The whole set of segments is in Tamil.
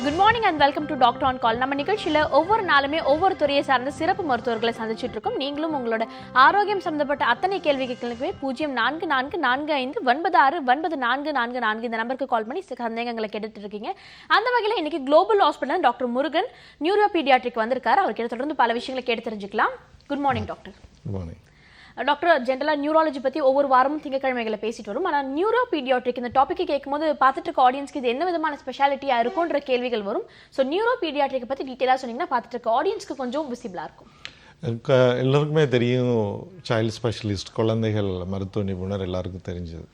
Good morning and welcome to doctor on call. நம்ம நிகழ்ச்சியில் ஒவ்வொரு நாளுமே ஒவ்வொரு துறையை சார்ந்த சிறப்பு மருத்துவர்களை சந்திச்சுட்டு இருக்கோம். நீங்களும் உங்களோட ஆரோக்கியம் சம்பந்தப்பட்ட அத்தனை கேள்விகளுக்குமே 0444969444 இந்த நம்பருக்கு கால் பண்ணி சந்தேகங்களை கேட்டுட்டு இருக்கீங்க. அந்த வகையில் இன்னைக்கு global hospital doctor Murugan neuro paediatric வந்திருக்காரு. அவர்கிட்ட தொடர்ந்து பல விஷயங்களை கேட்டு தெரிஞ்சுக்கலாம். Good morning doctor. Good morning doctor. ஜென்ரலாக நியூராலஜி பற்றி ஒவ்வொரு வாரமும் திங்கக்கிழமைகளை பேசிட்டு வரும். ஆனால் நியூரோ பீடியாட்ரிக் இந்த டாப்பிக்கை கேட்கும்போது பார்த்துட்டு இருக்க ஆடியன்ஸ்க்கு இது என்ன விதமான ஸ்பெஷாலிட்டியாக இருக்கும்ன்ற கேள்விகள் வரும். ஸோ நியூரோ பீடியாட்ரிக்கை பற்றி டீட்டெயிலாக சொன்னீங்கன்னா பார்த்துட்டு இருக்க ஆடியன்ஸ்க்கு கொஞ்சம் விசிபிளாக இருக்கும். எல்லாருக்குமே தெரியும், சைல்டு ஸ்பெஷலிஸ்ட் குழந்தைகள் மருத்துவ நிபுணர் எல்லாருக்கும் தெரிஞ்சது.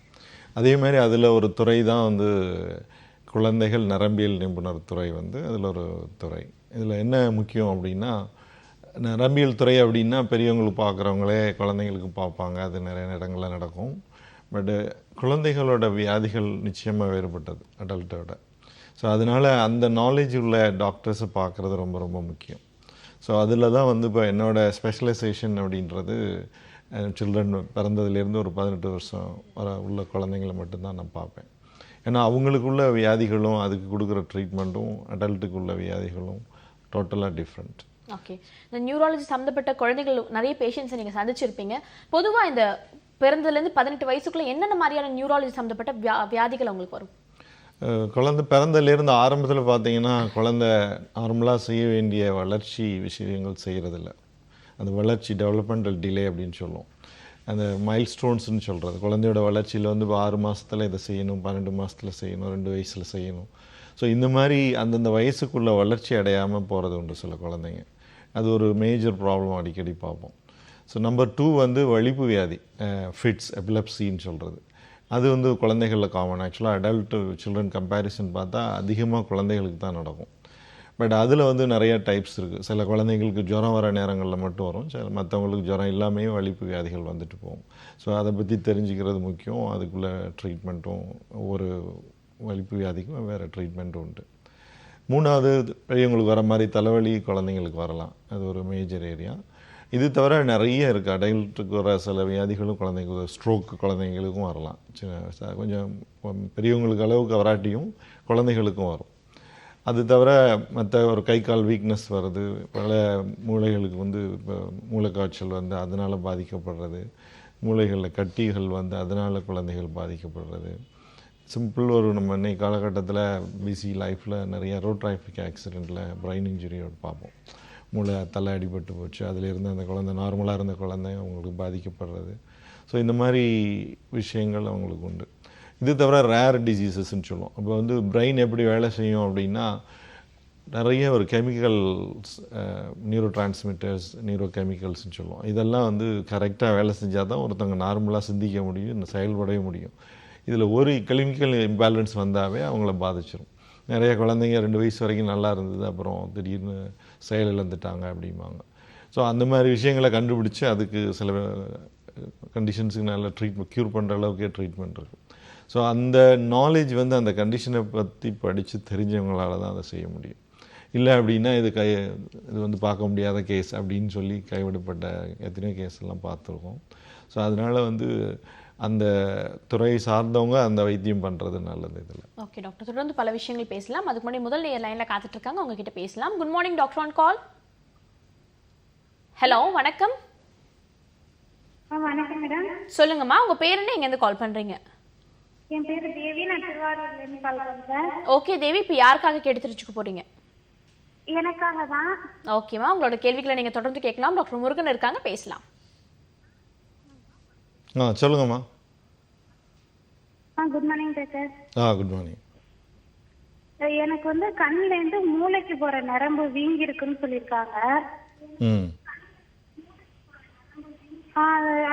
அதே மாதிரி அதில் ஒரு துறை தான் குழந்தைகள் நரம்பியல் நிபுணர் துறை அதில் ஒரு துறை. இதில் என்ன முக்கியம் அப்படின்னா, நரம்பியல் துறை அப்படின்னா பெரியவங்களுக்கு பார்க்குறவங்களே குழந்தைங்களுக்கு பார்ப்பாங்க, அது நிறைய இடங்களில் நடக்கும். பட்டு குழந்தைகளோட வியாதிகள் நிச்சயமாக வேறுபட்டது அடல்ட்டோட. ஸோ அதனால் அந்த நாலேஜ் உள்ள டாக்டர்ஸை பார்க்குறது ரொம்ப ரொம்ப முக்கியம். ஸோ அதில் தான் இப்போ என்னோடய ஸ்பெஷலைசேஷன் அப்படின்றது சில்ட்ரன் பிறந்ததுலேருந்து ஒரு 18 வருஷம் உள்ள குழந்தைங்களை மட்டும்தான் நான் பார்ப்பேன். ஏன்னா அவங்களுக்குள்ள வியாதிகளும் அதுக்கு கொடுக்குற ட்ரீட்மெண்ட்டும் அடல்ட்டுக்குள்ள வியாதிகளும் டோட்டலாக டிஃப்ரெண்ட். ஓகே, இந்த நியூராலஜி சம்மந்தப்பட்ட குழந்தைகள் நிறைய பேஷண்ட்ஸை நீங்கள் சந்திச்சிருப்பீங்க. பொதுவாக இந்த பிறந்ததுலேருந்து 18 வயசுக்குள்ளே என்னென்ன மாதிரியான நியூராலஜி சம்மந்தப்பட்ட வியாதிகள் அவங்களுக்கு வரும்? குழந்தை பிறந்ததுலேருந்து ஆரம்பத்தில் பார்த்தீங்கன்னா, குழந்தை நார்மலாக செய்ய வேண்டிய வளர்ச்சி விஷயங்கள் செய்கிறதில்ல. அந்த வளர்ச்சி டெவலப்மெண்டல் டிலே அப்படின்னு சொல்லுவோம். அந்த மைல்ஸ்டோன்ஸ்னு சொல்கிறது, குழந்தையோட வளர்ச்சியில் இப்போ 6 மாதத்தில் இதை செய்யணும், 12 மாதத்தில் செய்யணும், 2 வயசில் செய்யணும். ஸோ இந்த மாதிரி அந்தந்த வயசுக்குள்ளே வளர்ச்சி அடையாமல் போகிறது உண்டு சில குழந்தைங்க. அது ஒரு மேஜர் ப்ராப்ளம் அடிக்கடி பார்ப்போம். ஸோ நம்பர் 2 வலிப்பு வியாதி, ஃபிட்ஸ், எபிலப்சின்னு சொல்கிறது. அது குழந்தைகளில் காமன். ஆக்சுவலாக அடல்ட் சில்ட்ரன் கம்பேரிசன் பார்த்தா அதிகமாக குழந்தைகளுக்கு தான் நடக்கும். பட் அதில் நிறைய டைப்ஸ் இருக்குது. சில குழந்தைங்களுக்கு ஜுரம் வர நேரங்களில் மட்டும் வரும், சில மற்றவங்களுக்கு ஜுரம் இல்லாமையும் வலிப்பு வியாதிகள் வந்துட்டு போகும். ஸோ அதை பற்றி தெரிஞ்சுக்கிறது முக்கியம். அதுக்குள்ளே ட்ரீட்மெண்ட்டும் ஒவ்வொரு வலிப்பு வியாதிக்கும் வேறு ட்ரீட்மெண்ட்டும் உண்டு. 3வது பெரியவங்களுக்கு வர மாதிரி தலைவலி குழந்தைங்களுக்கு வரலாம். அது ஒரு மேஜர் ஏரியா. இது தவிர நிறைய இருக்குது. அடல்ட்டுக்கு வர சில வியாதிகளும் குழந்தைங்களுக்கு, ஸ்ட்ரோக் குழந்தைங்களுக்கும் வரலாம். கொஞ்சம் பெரியவங்களுக்கு அளவுக்கு வராட்டியும் குழந்தைகளுக்கும் வரும். அது தவிர மற்ற ஒரு கை கால் வீக்னஸ் வருது, பல மூளைகளுக்கு இப்போ மூளைக்காய்ச்சல் அதனால் பாதிக்கப்படுறது, மூளைகளில் கட்டிகள் அதனால் குழந்தைகள் பாதிக்கப்படுறது. சிம்பிள் நம்ம இன்னைக்கு காலகட்டத்தில் பிஸி லைஃப்பில் நிறைய ரோட் டிராஃபிக் ஆக்சிடெண்ட்டில் பிரெயின் இன்ஜுரியோடு பார்ப்போம். மூளை தலை அடிபட்டு போச்சு, அதிலிருந்து அந்த குழந்தை நார்மலாக இருந்த குழந்தை அவங்களுக்கு பாதிக்கப்படுறது. ஸோ இந்த மாதிரி விஷயங்கள் அவங்களுக்கு உண்டு. இது தவிர ரேர் டிசீசஸ்ன்னு சொல்லுவோம். அப்போ பிரெயின் எப்படி வேலை செய்யும் அப்படின்னா, நிறைய ஒரு கெமிக்கல்ஸ், நியூரோ டிரான்ஸ்மிட்டர்ஸ், நியூரோ கெமிக்கல்ஸ்ன்னு சொல்லுவோம். இதெல்லாம் கரெக்டாக வேலை செஞ்சால் தான் ஒருத்தவங்க நார்மலாக சிந்திக்க முடியும், செயல்படவே முடியும். இதில் ஒரு கெமிக்கல் இம்பேலன்ஸ் வந்தாவே அவங்கள பாதிச்சிடும். நிறைய குழந்தைங்க 2 வயசு வரைக்கும் நல்லா இருந்தது, அப்புறம் திடீர்னு செயல் இழந்துட்டாங்க அப்படிம்பாங்க. ஸோ அந்த மாதிரி விஷயங்களை கண்டுபிடிச்சி அதுக்கு சில கண்டிஷன்ஸுக்கு நல்ல ட்ரீட்மெண்ட், க்யூர் பண்ணுற அளவுக்கே ட்ரீட்மெண்ட் இருக்குது. ஸோ அந்த நாலேஜ் அந்த கண்டிஷனை பற்றி படித்து தெரிஞ்சவங்களால தான் அதை செய்ய முடியும். இல்லை அப்படின்னா இது பார்க்க முடியாத கேஸ் அப்படின்னு சொல்லி கைவிடப்பட்ட எத்தனையோ கேஸ் எல்லாம் பார்த்துருக்கோம். ஸோ அதனால் அந்த துறை சார்ந்தவங்க அந்த வைத்தியம் பண்ணுறது நல்லது. இதில் ஓகே டாக்டர், தொடர்ந்து பல விஷயங்கள் பேசலாம். அதுக்கு முன்னாடி முதல் லைனில் காத்துட்டு இருக்காங்க, உங்ககிட்ட பேசலாம். Good morning doctor on call. Hello, வணக்கம். வணக்கம் மேடம். சொல்லுங்கம்மா, உங்க பேர் என்ன, எங்கேருந்து கால் பண்றீங்க? என் பேர் தேவி, நான் திருவாரூர்லேருந்து கால் பண்றேன். ஓகே தேவி, இப்போ யாருக்காக கேட்டு தெரிஞ்சுக்க போறீங்க? எனக்காக தான். ஓகேம்மா, உங்களோட கேள்விகளை நீங்க தொடர்ந்து கேட்கலாம். டாக்டர் முருகன் இருக்காங்க, பேசலாம். சொல்லுங்கம்மா. Good morning doctor. Good morning. எனக்கு கண்ணுல இருந்து மூளைக்கு போற நரம்பு வீங்கி இருக்குன்னு சொல்லியிருக்காங்க.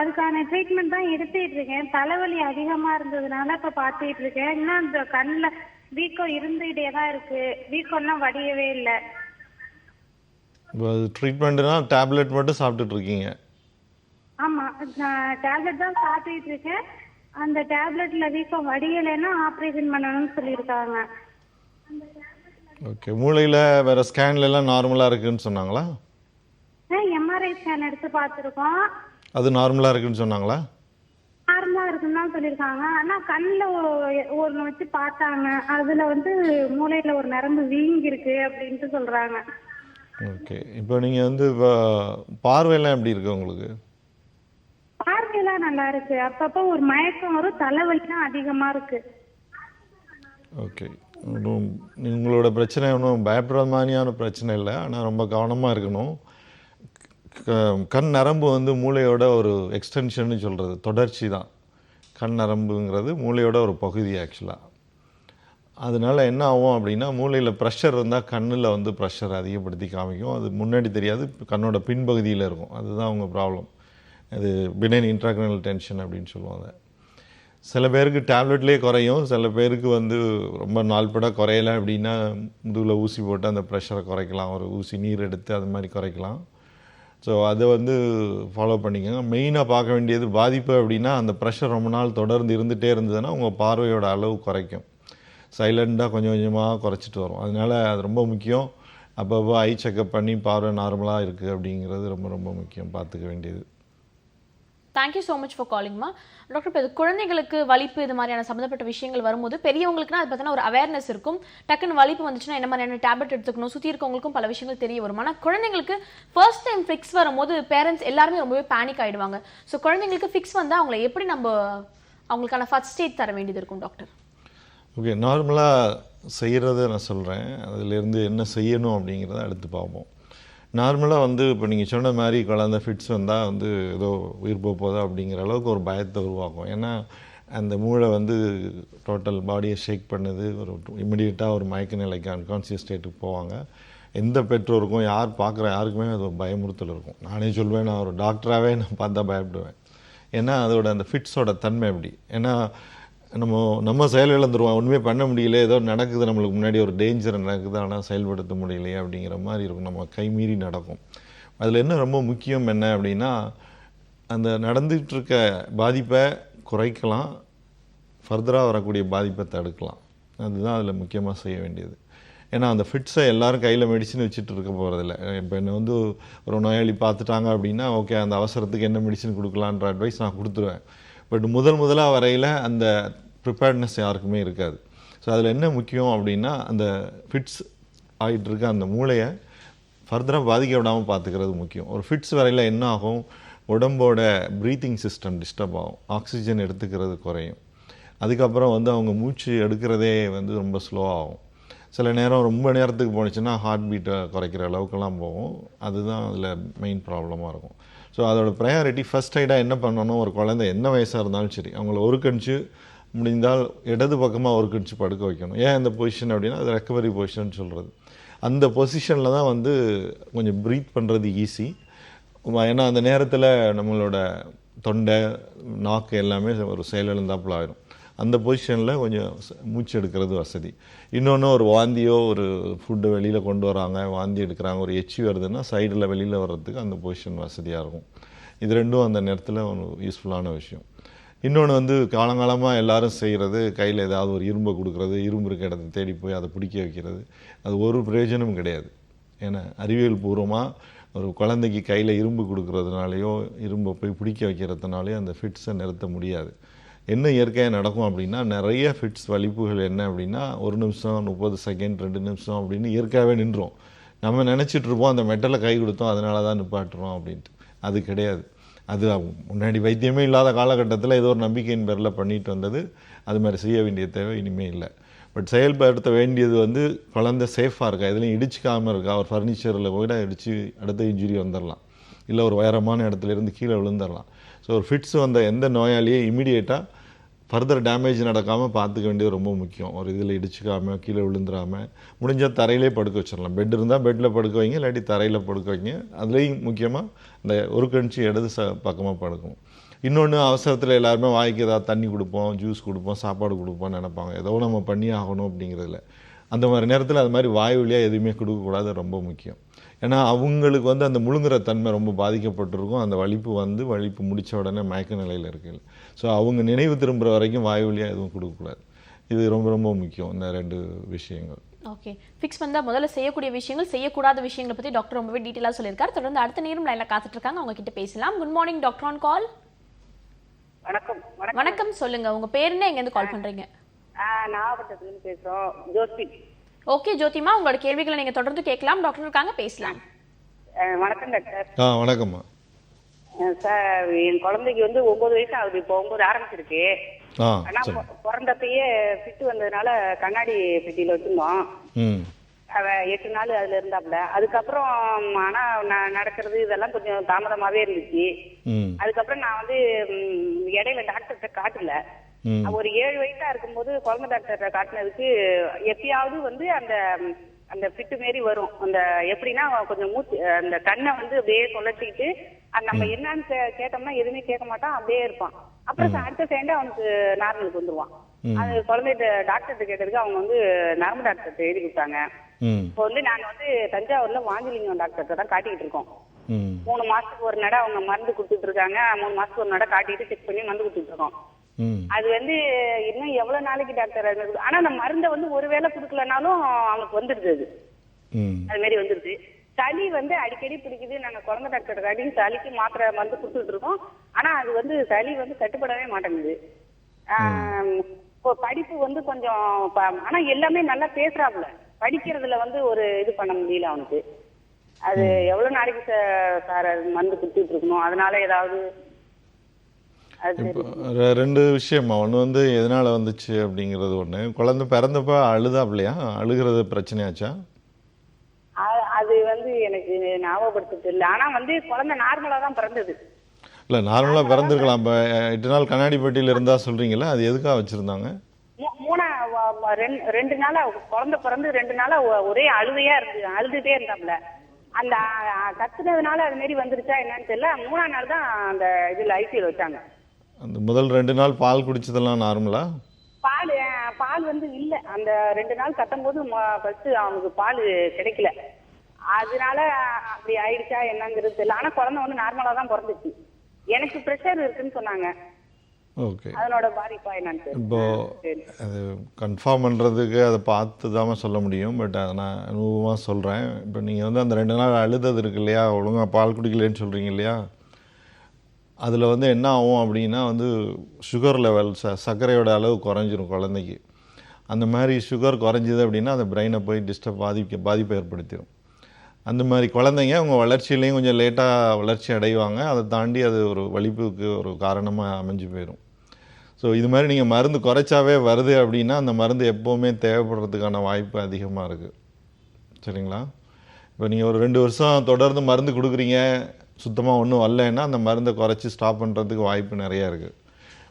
அதுக்கான ட்ரீட்மெண்ட் தான் எடுத்துட்டு இருக்கேன். தலைவலி அதிகமா இருந்ததுனால இப்ப பாத்துட்டு இருக்கேன். இன்னும் அந்த கண்ணுல வீக்கம் இருந்துகிட்டே தான் இருக்கு, வீக்கம்னா வடியவே இல்லை. ட்ரீட்மெண்ட்னா டேப்லெட் மட்டும் சாப்பிட்டுட்டு இருக்கீங்க? ஆமா, நான் டேப்லெட் தான் சாப்பிட்டுட்டு இருக்கேன். அந்த டேப்லெட்ல வீக்கம் வடியலைன்னா ஆப்ரேஷன் பண்ணணும்னு சொல்லியிருக்காங்க. ஓகே, மூளையில் வேற ஸ்கேன்ல எல்லாம் நார்மலாக இருக்குன்னு சொன்னாங்களா? எம்ஆர்ஐ ஸ்கேன் எடுத்து பார்த்துருக்கோம், அது நார்மலாக இருக்குன்னு சொன்னாங்களா? நார்மலா இருக்குன்னு தான் சொல்லியிருக்காங்க. ஆனா கண்ணுல ஒண்ணு வச்சு பார்த்தாங்க, அதுல வந்து மூளையில ஒரு நரம்பு வீங்கி இருக்கு அப்படின்ட்டு சொல்றாங்க. ஓகே. இப்போ நீங்கள் வந்து இப்போ பார்வையெல்லாம் எப்படி இருக்கு உங்களுக்கு? பார்வையெல்லாம் நல்லா இருக்கு. அப்பப்போ ஒரு மயக்கம் வரும், தலைவலி தான் அதிகமா இருக்கு. ஓகே. உங்களோட பிரச்சனை ஒன்றும் பயப்படுற மாதிரியான பிரச்சனை இல்லை, ஆனால் ரொம்ப கவனமாக இருக்கணும். கண் நரம்பு வந்து மூளையோட ஒரு எக்ஸ்டென்ஷன்னு சொல்கிறது, தொடர்ச்சி தான். கண் நரம்புங்கிறது மூளையோட ஒரு பகுதி ஆக்சுவலாக. அதனால என்ன ஆகும் அப்படின்னா, மூளையில் ப்ரெஷர் இருந்தால் கண்ணில் வந்து ப்ரெஷர் அதிகப்படுத்தி காமிக்கும். அது முன்னாடி தெரியாது, கண்ணோட பின்பகுதியில் இருக்கும். அதுதான் அவங்க ப்ராப்ளம். அது பினைன் இன்ட்ராக்ரனல் டென்ஷன் அப்படின்னு சொல்லுவாங்க. சில பேருக்கு டேப்லெட்லேயே குறையும், சில பேருக்கு வந்து ரொம்ப நாள்பட குறையலை அப்படின்னா முதுகில் ஊசி போட்டு அந்த ப்ரெஷரை குறைக்கலாம். ஒரு ஊசி நீர் எடுத்து அது மாதிரி குறைக்கலாம். ஸோ அதை வந்து ஃபாலோ பண்ணிக்கோங்க. மெயினாக பார்க்க வேண்டியது பாதிப்பு அப்படின்னா, அந்த ப்ரெஷர் ரொம்ப நாள் தொடர்ந்து இருந்துகிட்டே இருந்ததுன்னா உங்கள் பார்வையோட அளவு குறைக்கும். சைலண்டாக கொஞ்சம் கொஞ்சமாக குறைச்சிட்டு வரும். அதனால் அது ரொம்ப முக்கியம். அப்பப்போ ஐ செக்கப் பண்ணி பார்வை நார்மலாக இருக்குது அப்படிங்கிறது ரொம்ப ரொம்ப முக்கியம், பார்த்துக்க வேண்டியது. தேங்க்யூ ஸோ மச் ஃபார் காலிங்மா. டாக்டர், இப்போ குழந்தைகளுக்கு வலிப்பு இது மாதிரியான சம்மந்தப்பட்ட விஷயங்கள் வரும்போது பெரியவங்களுக்குனா அது பார்த்தீங்கன்னா ஒரு அவேர்னஸ் இருக்கும். டக்குன்னு வலிப்பு வந்துச்சுன்னா என்ன மாதிரியான டேப்லெட் எடுத்துக்கணும், சுற்றி இருக்கவங்களுக்கும் பல விஷயங்கள் தெரிய வரும். ஆனால் குழந்தைங்களுக்கு ஃபர்ஸ்ட் டைம் ஃபிக்ஸ் வரும்போது பேரண்ட்ஸ் எல்லாருமே ரொம்பவே பேனிக் ஆகிடுவாங்க. ஸோ குழந்தைங்களுக்கு ஃபிக்ஸ் வந்தால் அவங்களை எப்படி நம்ம அவங்களுக்கான ஃபர்ஸ்ட் எய்ட் தர வேண்டியது இருக்கும் டாக்டர்? ஓகே. நார்மலாக செய்கிறத நான் சொல்கிறேன், அதிலேருந்து என்ன செய்யணும் அப்படிங்கிறத அடுத்து பார்ப்போம். நார்மலாக வந்து இப்போ நீங்கள் சொன்ன மாதிரி குழந்தை ஃபிட்ஸ் வந்தால் வந்து ஏதோ உயிர் போதா அப்படிங்கிற அளவுக்கு ஒரு பயத்தை உருவாக்கும். ஏன்னா அந்த மூளை வந்து டோட்டல் பாடியை ஷேக் பண்ணுது. ஒரு இமிடியேட்டாக ஒரு மயக்க நிலைக்கு அன்கான்சியஸ் ஸ்டேட்டுக்கு போவாங்க. எந்த பெற்றோருக்கும் யார் பார்க்குற யாருக்குமே அது ஒரு பயமுறுத்தல் இருக்கும். நானே சொல்வேன், நான் ஒரு டாக்டராகவே நான் பார்த்தா பயப்படுவேன். ஏன்னா அதோட அந்த ஃபிட்ஸோட தன்மை எப்படி, ஏன்னா நம்ம செயல் இழந்துருவோம், ஒன்றுமே பண்ண முடியல, ஏதோ நடக்குது நம்மளுக்கு முன்னாடி ஒரு டேஞ்சர் நடக்குது, ஆனால் செயல்படுத்த முடியலையே அப்படிங்கிற மாதிரி இருக்கும். நம்ம கைமீறி நடக்கும். அதில் என்ன ரொம்ப முக்கியம் என்ன அப்படின்னா, அந்த நடந்துகிட்ருக்க பாதிப்பை குறைக்கலாம், ஃபர்தராக வரக்கூடிய பாதிப்பை தடுக்கலாம். அதுதான் அதில் முக்கியமாக செய்ய வேண்டியது. ஏன்னா அந்த ஃபிட்ஸை எல்லோரும் கையில் மெடிசின் வச்சுட்டு இருக்க போகிறதில்ல. இப்போ என்னை வந்து ஒரு நோயாளி பார்த்துட்டாங்க அப்படின்னா, ஓகே அந்த அவசரத்துக்கு என்ன மெடிசின் கொடுக்கலான்ற அட்வைஸ் நான் கொடுத்துருவேன். பட் முதலாக வரையில் அந்த ப்ரிப்பேர்ட்னஸ் யாருக்குமே இருக்காது. ஸோ அதில் என்ன முக்கியம் அப்படின்னா, அந்த ஃபிட்ஸ் ஆகிட்டு இருக்க அந்த மூளையை ஃபர்தராக பாதிக்க விடாமல் பார்த்துக்கிறது முக்கியம். ஒரு ஃபிட்ஸ் வரையில் என்ன ஆகும், உடம்போட ப்ரீத்திங் சிஸ்டம் டிஸ்டர்ப் ஆகும், ஆக்சிஜன் எடுத்துக்கிறது குறையும். அதுக்கப்புறம் வந்து அவங்க மூச்சு எடுக்கிறதே வந்து ரொம்ப ஸ்லோவாகும். சில நேரம் ரொம்ப நேரத்துக்கு போணுச்சுன்னா ஹார்ட் பீட்டை குறைக்கிற அளவுக்கெல்லாம் போகும். அதுதான் அதில் மெயின் ப்ராப்ளமாக இருக்கும். ஸோ அதோட ப்ரையாரிட்டி ஃபஸ்ட் எய்டாக என்ன பண்ணணும், ஒரு குழந்தை என்ன வயசாக இருந்தாலும் சரி அவங்கள ஒரு கணிச்சு முடிந்தால் இடது பக்கமாக ஒரு கணிச்சு படுக்க வைக்கணும். ஏன் இந்த பொசிஷன் அப்படின்னா, அது ரெக்கவரி பொசிஷன் சொல்கிறது. அந்த பொசிஷனில் தான் வந்து கொஞ்சம் ப்ரீத் பண்ணுறது ஈஸி. ஏன்னா அந்த நேரத்தில் நம்மளோட தொண்டை நாக்கு எல்லாமே ஒரு செயலிழந்தாப்புல ஆகிடும். அந்த பொசிஷனில் கொஞ்சம் மூச்சு எடுக்கிறது வசதி. இன்னொன்று, ஒரு வாந்தியோ ஒரு ஃபுட்டு வெளியில் கொண்டு வராங்க, வாந்தி எடுக்கிறாங்க, ஒரு எச்சி வருதுன்னா சைடில் வெளியில் வர்றதுக்கு அந்த பொசிஷன் வசதியாக இருக்கும். இது ரெண்டும் அந்த நேரத்தில் ஒரு யூஸ்ஃபுல்லான விஷயம். இன்னொன்று வந்து காலங்காலமாக எல்லோரும் செய்கிறது, கையில் ஏதாவது ஒரு இரும்பை கொடுக்குறது, இரும்பு இருக்க இடத்த தேடி போய் அதை பிடிக்க வைக்கிறது. அது ஒரு பிரயோஜனமும் கிடையாது. ஏன்னா அறிவியல் பூர்வமாக ஒரு குழந்தைக்கு கையில் இரும்பு கொடுக்குறதுனாலையோ இரும்பை போய் பிடிக்க வைக்கிறதுனாலையோ அந்த ஃபிட்ஸை நிறுத்த முடியாது. என்ன இயற்கையாக நடக்கும் அப்படின்னா, நிறைய ஃபிட்ஸ் வலிப்புகள் என்ன அப்படின்னா 1 நிமிஷம் 30 செகண்ட் 2 நிமிஷம் அப்படின்னு இயற்கையாகவே நின்றோம். நம்ம நினச்சிட்ருப்போம் அந்த மெட்டலை கை கொடுத்தோம் அதனால தான் நிப்பாட்டுறோம் அப்படின்ட்டு. அது கிடையாது. அது முன்னாடி வைத்தியமே இல்லாத காலகட்டத்தில் ஏதோ ஒரு நம்பிக்கையின் பேரில் பண்ணிட்டு வந்தது. அது மாதிரி செய்ய வேண்டிய தேவை இனிமேல் இல்லை. பட் செயல்படுத்த வேண்டியது வந்து குழந்தை சேஃபாக இருக்கா, எதுலையும் இடிச்சிக்காமல் இருக்கா. ஒரு ஃபர்னிச்சரில் கூட இடித்து அடுத்த இன்ஜுரி வந்துடலாம், இல்லை ஒரு உயரமான இடத்துலேருந்து கீழே விழுந்துடலாம். ஸோ ஒரு ஃபிட்ஸ் வந்த எந்த நோயாளியே இமீடியேட்டாக ஃபர்தர் டேமேஜ் நடக்காமல் பார்த்துக்க வேண்டியது ரொம்ப முக்கியம். ஒரு இதில் இடிச்சிக்காமல் கீழே விழுந்துடாமல் முடிஞ்சால் தரையிலே படுக்க வச்சிடலாம். பெட் இருந்தால் பெட்டில் படுக்க வைங்க, இல்லாட்டி தரையில் படுக்க வைங்க. அதுலேயும் முக்கியமாக இந்த ஒரு கணிச்சு இடது பக்கமாக படுக்கணும். இன்னொன்று, அவசரத்தில் எல்லாருமே வாய்க்கு ஏதாவது தண்ணி கொடுப்போம், ஜூஸ் கொடுப்போம், சாப்பாடு கொடுப்போம்னு நினைப்பாங்க. ஏதோ நம்ம பண்ணி ஆகணும் அப்படிங்கிறதுல. அந்த மாதிரி நேரத்தில் அது மாதிரி வாய் வழியாக எதுவுமே கொடுக்கக்கூடாது, ரொம்ப முக்கியம். ஏன்னா அவங்களுக்கு வந்து அந்த முழுங்குற தன்மை ரொம்ப பாதிக்கப்பட்டிருக்கும். அந்த வலிப்பு முடித்த உடனே மயக்க நிலையில் இருக்குது. ஸோ அவங்க நினைவு திரும்புகிற வரைக்கும் வாய் வழியாக எதுவும் கொடுக்கக்கூடாது. இது ரொம்ப ரொம்ப முக்கியம், இந்த 2 விஷயங்கள். ஓகே, ஃபிக்ஸ் வந்தால் முதல்ல செய்யக்கூடிய விஷயங்கள், செய்யக்கூடாத விஷயங்களை பற்றி டாக்டர் ரொம்பவே டீட்டெயிலாக சொல்லியிருக்காரு. தொடர்ந்து அடுத்த நேரம் லைனில் காத்துட்டு இருக்காங்க, அவங்க கிட்ட பேசலாம். குட் மார்னிங் டாக்டர், ஆன் கால். வணக்கம் வணக்கம். வணக்கம், சொல்லுங்க உங்க பேர் என்ன, எங்க இருந்து கால் பண்றீங்க? நாகப்பட்டினத்துலேருந்து பேசுறோம். ஜோஸ்பி. ஓகே ஜோதிமா, உங்களோட கேள்விகளை நீங்க தொடர்ந்து கேட்கலாம், டாக்டர் இருக்காங்க, பேசலாம். வணக்கம் டாக்டர். வணக்கம்மா. சார், என் குழந்தைக்கு வந்து 9 வயசு ஆகுது. இப்போ 9 ஆரம்பிச்சிருக்கு. ஆனா பிறந்தப்பயே ஃபிட் வந்ததுனால கண்ணாடி பெட்டியில வச்சிருந்தோம். ம். அவ 8 நாள் அதுல இருந்தாப்ல. அதுக்கப்புறம் ஆனா நடக்கிறது இதெல்லாம் கொஞ்சம் தாமதமாவே இருந்துச்சு. ம். அதுக்கப்புறம் நான் வந்து இடையில டாக்டர்கிட்ட காட்டல. ம். ஒரு 7 வயசா இருக்கும்போது குழந்தை டாக்டர்கிட்ட காட்டினதுக்கு எப்பயாவது வந்து அந்த அந்த ஃபிட்டு மாரி வரும். அந்த எப்படின்னா கொஞ்சம் மூச்சு அந்த கண்ணை வந்து அப்படியே தொலைச்சிக்கிட்டு நம்ம என்னன்னு கேட்டோம்னா எதுவுமே கேட்க மாட்டான், அப்படியே இருப்பான். அப்புறம் அடுத்த செகண்ட் அவனுக்கு நார்மலுக்கு வந்துருவான். அது குழந்தை டாக்டர்கிட்ட கேட்டதுக்கு அவங்க வந்து நரம்பு டாக்டர்கிட்ட எழுதி கொடுத்தாங்க. இப்போ வந்து நாங்க வந்து தஞ்சாவூர்ல வாஞ்சிலிங்கம் டாக்டர்கிட்ட தான் காட்டிக்கிட்டு இருக்கோம். 3 மாசத்துக்கு ஒரு நட அவங்க மருந்து கொடுத்துட்டு இருக்காங்க. 3 மாசத்துக்கு ஒரு நட காட்டிட்டு செக் பண்ணி மருந்து கொடுத்துட்டு இருக்கோம். அது வந்து இன்னும் எவ்வளவு நாளைக்கு டாக்டர்? ஆனா அந்த மருந்தை வந்து ஒருவேளை குடுக்கலனாலும் அவனுக்கு வந்துடுது. அது மாதிரி வந்துருது. சளி வந்து அடிக்கடி பிடிக்குது. நாங்க குழந்தை டாக்டர் காட்டி சளிக்கு மாத்திரை மருந்து கொடுத்துட்டு இருக்கோம். ஆனா அது வந்து சளி வந்து கட்டுப்படவே மாட்டேங்குது. இப்போ படிப்பு வந்து கொஞ்சம் ஆனா எல்லாமே நல்லா பேசுறாப்புல. படிக்கிறதுல வந்து ஒரு இது பண்ண முடியல அவனுக்கு. அது எவ்வளவு நாளைக்கு சார் மருந்து கொடுத்துட்டு இருக்கணும்? அதனால ஏதாவது இப்போ 2 விஷயமா. ஒன்று வந்து எதனால் வந்துச்சு அப்படிங்கிறது ஒன்று. குழந்தை பிறந்தப்ப அழுதாப்லையா? அழுகிறது பிரச்சனையாச்சா? அது வந்து எனக்கு ஞாபகப்படுத்த இல்லை. ஆனா வந்து குழந்தை நார்மலா தான் பிறந்தது. இல்லை, நார்மலாக பிறந்திருக்கலாம். இப்போ 8 நாள் கண்ணாடி பெட்டியில் இருந்தால் சொல்கிறீங்களா, அது எதுக்காக வச்சுருந்தாங்க? 2 நாளா குழந்தை பிறந்து 2 நாளா ஒரே அழுவையா இருந்து அழுதுட்டே இருந்தாப்ல. அந்த கத்துனதுனால அது மாதிரி வந்துருச்சா என்னன்னு தெரியல. 3ஆம் நாள் தான் அந்த இதுல ஐசியூல வச்சாங்க. அந்த முதல் 2 நாள் பால் குடிச்சதெல்லாம் நார்மலா? பால் வந்து இல்ல. அந்த 2 நாள் கத்தும்போது ஃபர்ஸ்ட் அவனுக்கு பால் கிடைக்கல. அதனால அப்படி ஆயிடுச்சா என்னங்கிறது தெரியல. ஆனா குழந்தை வந்து நார்மலா தான் பிறந்துச்சு. எனக்கு பிரஷர் இருக்குன்னு சொன்னாங்க. ஓகே. அதனோட பாதிப்பா என்னன்னு இப்போ அது கன்ஃபார்ம் பண்ணுறதுக்கு அதை பார்த்து தான் சொல்ல முடியும். பட் அதை நான் அனுபவமாக சொல்கிறேன். இப்போ நீங்கள் வந்து அந்த 2 நாள் அழுதது இருக்கு இல்லையா, ஒழுங்காக பால் குடிக்கலன்னு சொல்கிறீங்க இல்லையா, அதில் வந்து என்ன ஆகும் அப்படின்னா வந்து சுகர் லெவல் சர்க்கரையோட அளவு குறைஞ்சிரும் குழந்தைக்கு. அந்த மாதிரி சுகர் குறைஞ்சிது அப்படின்னா அந்த பிரெயினை போய் பாதிப்பை ஏற்படுத்திடும். அந்த மாதிரி குழந்தைங்க அவங்க வளர்ச்சியிலையும் கொஞ்சம் லேட்டாக வளர்ச்சி அடைவாங்க. அதை தாண்டி அது ஒரு வலிப்புக்கு ஒரு காரணமாக அமைஞ்சு போயிடும். ஸோ இது மாதிரி நீங்கள் மருந்து குறைச்சாவே வருது அப்படின்னா அந்த மருந்து எப்போவுமே தேவைப்படுறதுக்கான வாய்ப்பு அதிகமாக இருக்குது. சரிங்களா? இப்போ நீங்கள் ஒரு 2 வருஷம் தொடர்ந்து மருந்து கொடுக்குறீங்க, சுத்தமாக ஒன்றும் வரலைன்னா அந்த மருந்தை குறைச்சி ஸ்டாப் பண்ணுறதுக்கு வாய்ப்பு நிறையா இருக்குது.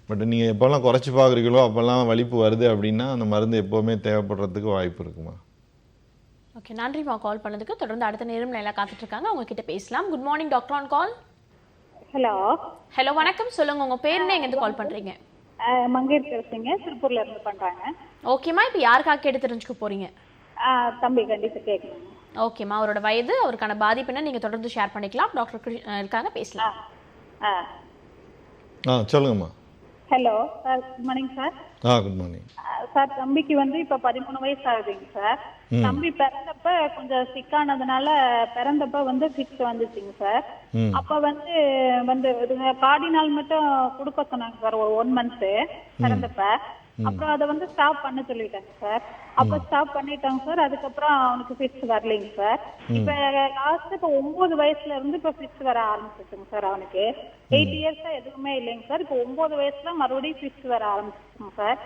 பட் நீங்கள் எப்போல்லாம் குறைச்சி பார்க்குறீங்களோ அப்போல்லாம் வலிப்பு வருது அப்படின்னா அந்த மருந்து எப்போவுமே தேவைப்படுறதுக்கு வாய்ப்பு இருக்குமா. ஓகே, நன்றிமா கால் பண்ணதுக்கு. தொடர்ந்து அடுத்த நேரம் நல்லா காத்துட்டு இருக்காங்க, அவங்க கிட்ட பேசலாம். Good morning doctor on call. Hello வணக்கம், சொல்லுங்க உங்க பேர் என்ன, எங்க இருந்து கால் பண்றீங்க? மங்கேற்கரசிங்க, திருப்பூர்ல இருந்து பண்றாங்க. ஓகேமா, இப்போ யாருக்காக கேட்டு தெரிஞ்சுக்க போறீங்க? தம்பி கண்டிப்பா கேட்கணும். ஓகேம்மா, அவரோட வயது, அவருக்கான பாதிப்பு என்ன நீங்க தொடர்ந்து ஷேர் பண்ணிக்கலாம். டாக்டர் இருக்காங்க, பேசலாம். சொல்லுங்கம்மா. Hello sir, good morning sir. Good morning sir. தம்பிக்கு வந்து இப்ப 13 வயசு ஆகுதுங்க சார். தம்பி பிறந்தப்ப கொஞ்சம் சிக்கானதுனால பிறந்தப்ப வந்து ஃபிக்ஸ் வந்துச்சுங்க சார். அப்ப வந்து கார்டினால் மட்டும் கொடுக்க சொன்னாங்க சார், ஒரு 1 மந்த் பிறந்தப்ப. அப்புறம் அதை வந்து ஸ்டாப் பண்ண சொல்லிட்டாங்க சார். அப்ப ஸ்டாப் பண்ணிட்டாங்க சார். அதுக்கப்புறம் அவனுக்கு ஃபிக்ஸ் வரலைங்க சார். இப்ப லாஸ்ட் இப்ப 9 வயசுல இருந்து இப்ப ஃபிக்ஸ் வர ஆரம்பிச்சிருச்சுங்க சார். அவனுக்கு 8 இயர்ஸா எதுவுமே இல்லைங்க சார். இப்ப 9 வயசுல மறுபடியும் ஃபிக்ஸ் வர ஆரம்பிச்சிருச்சுங்க சார்.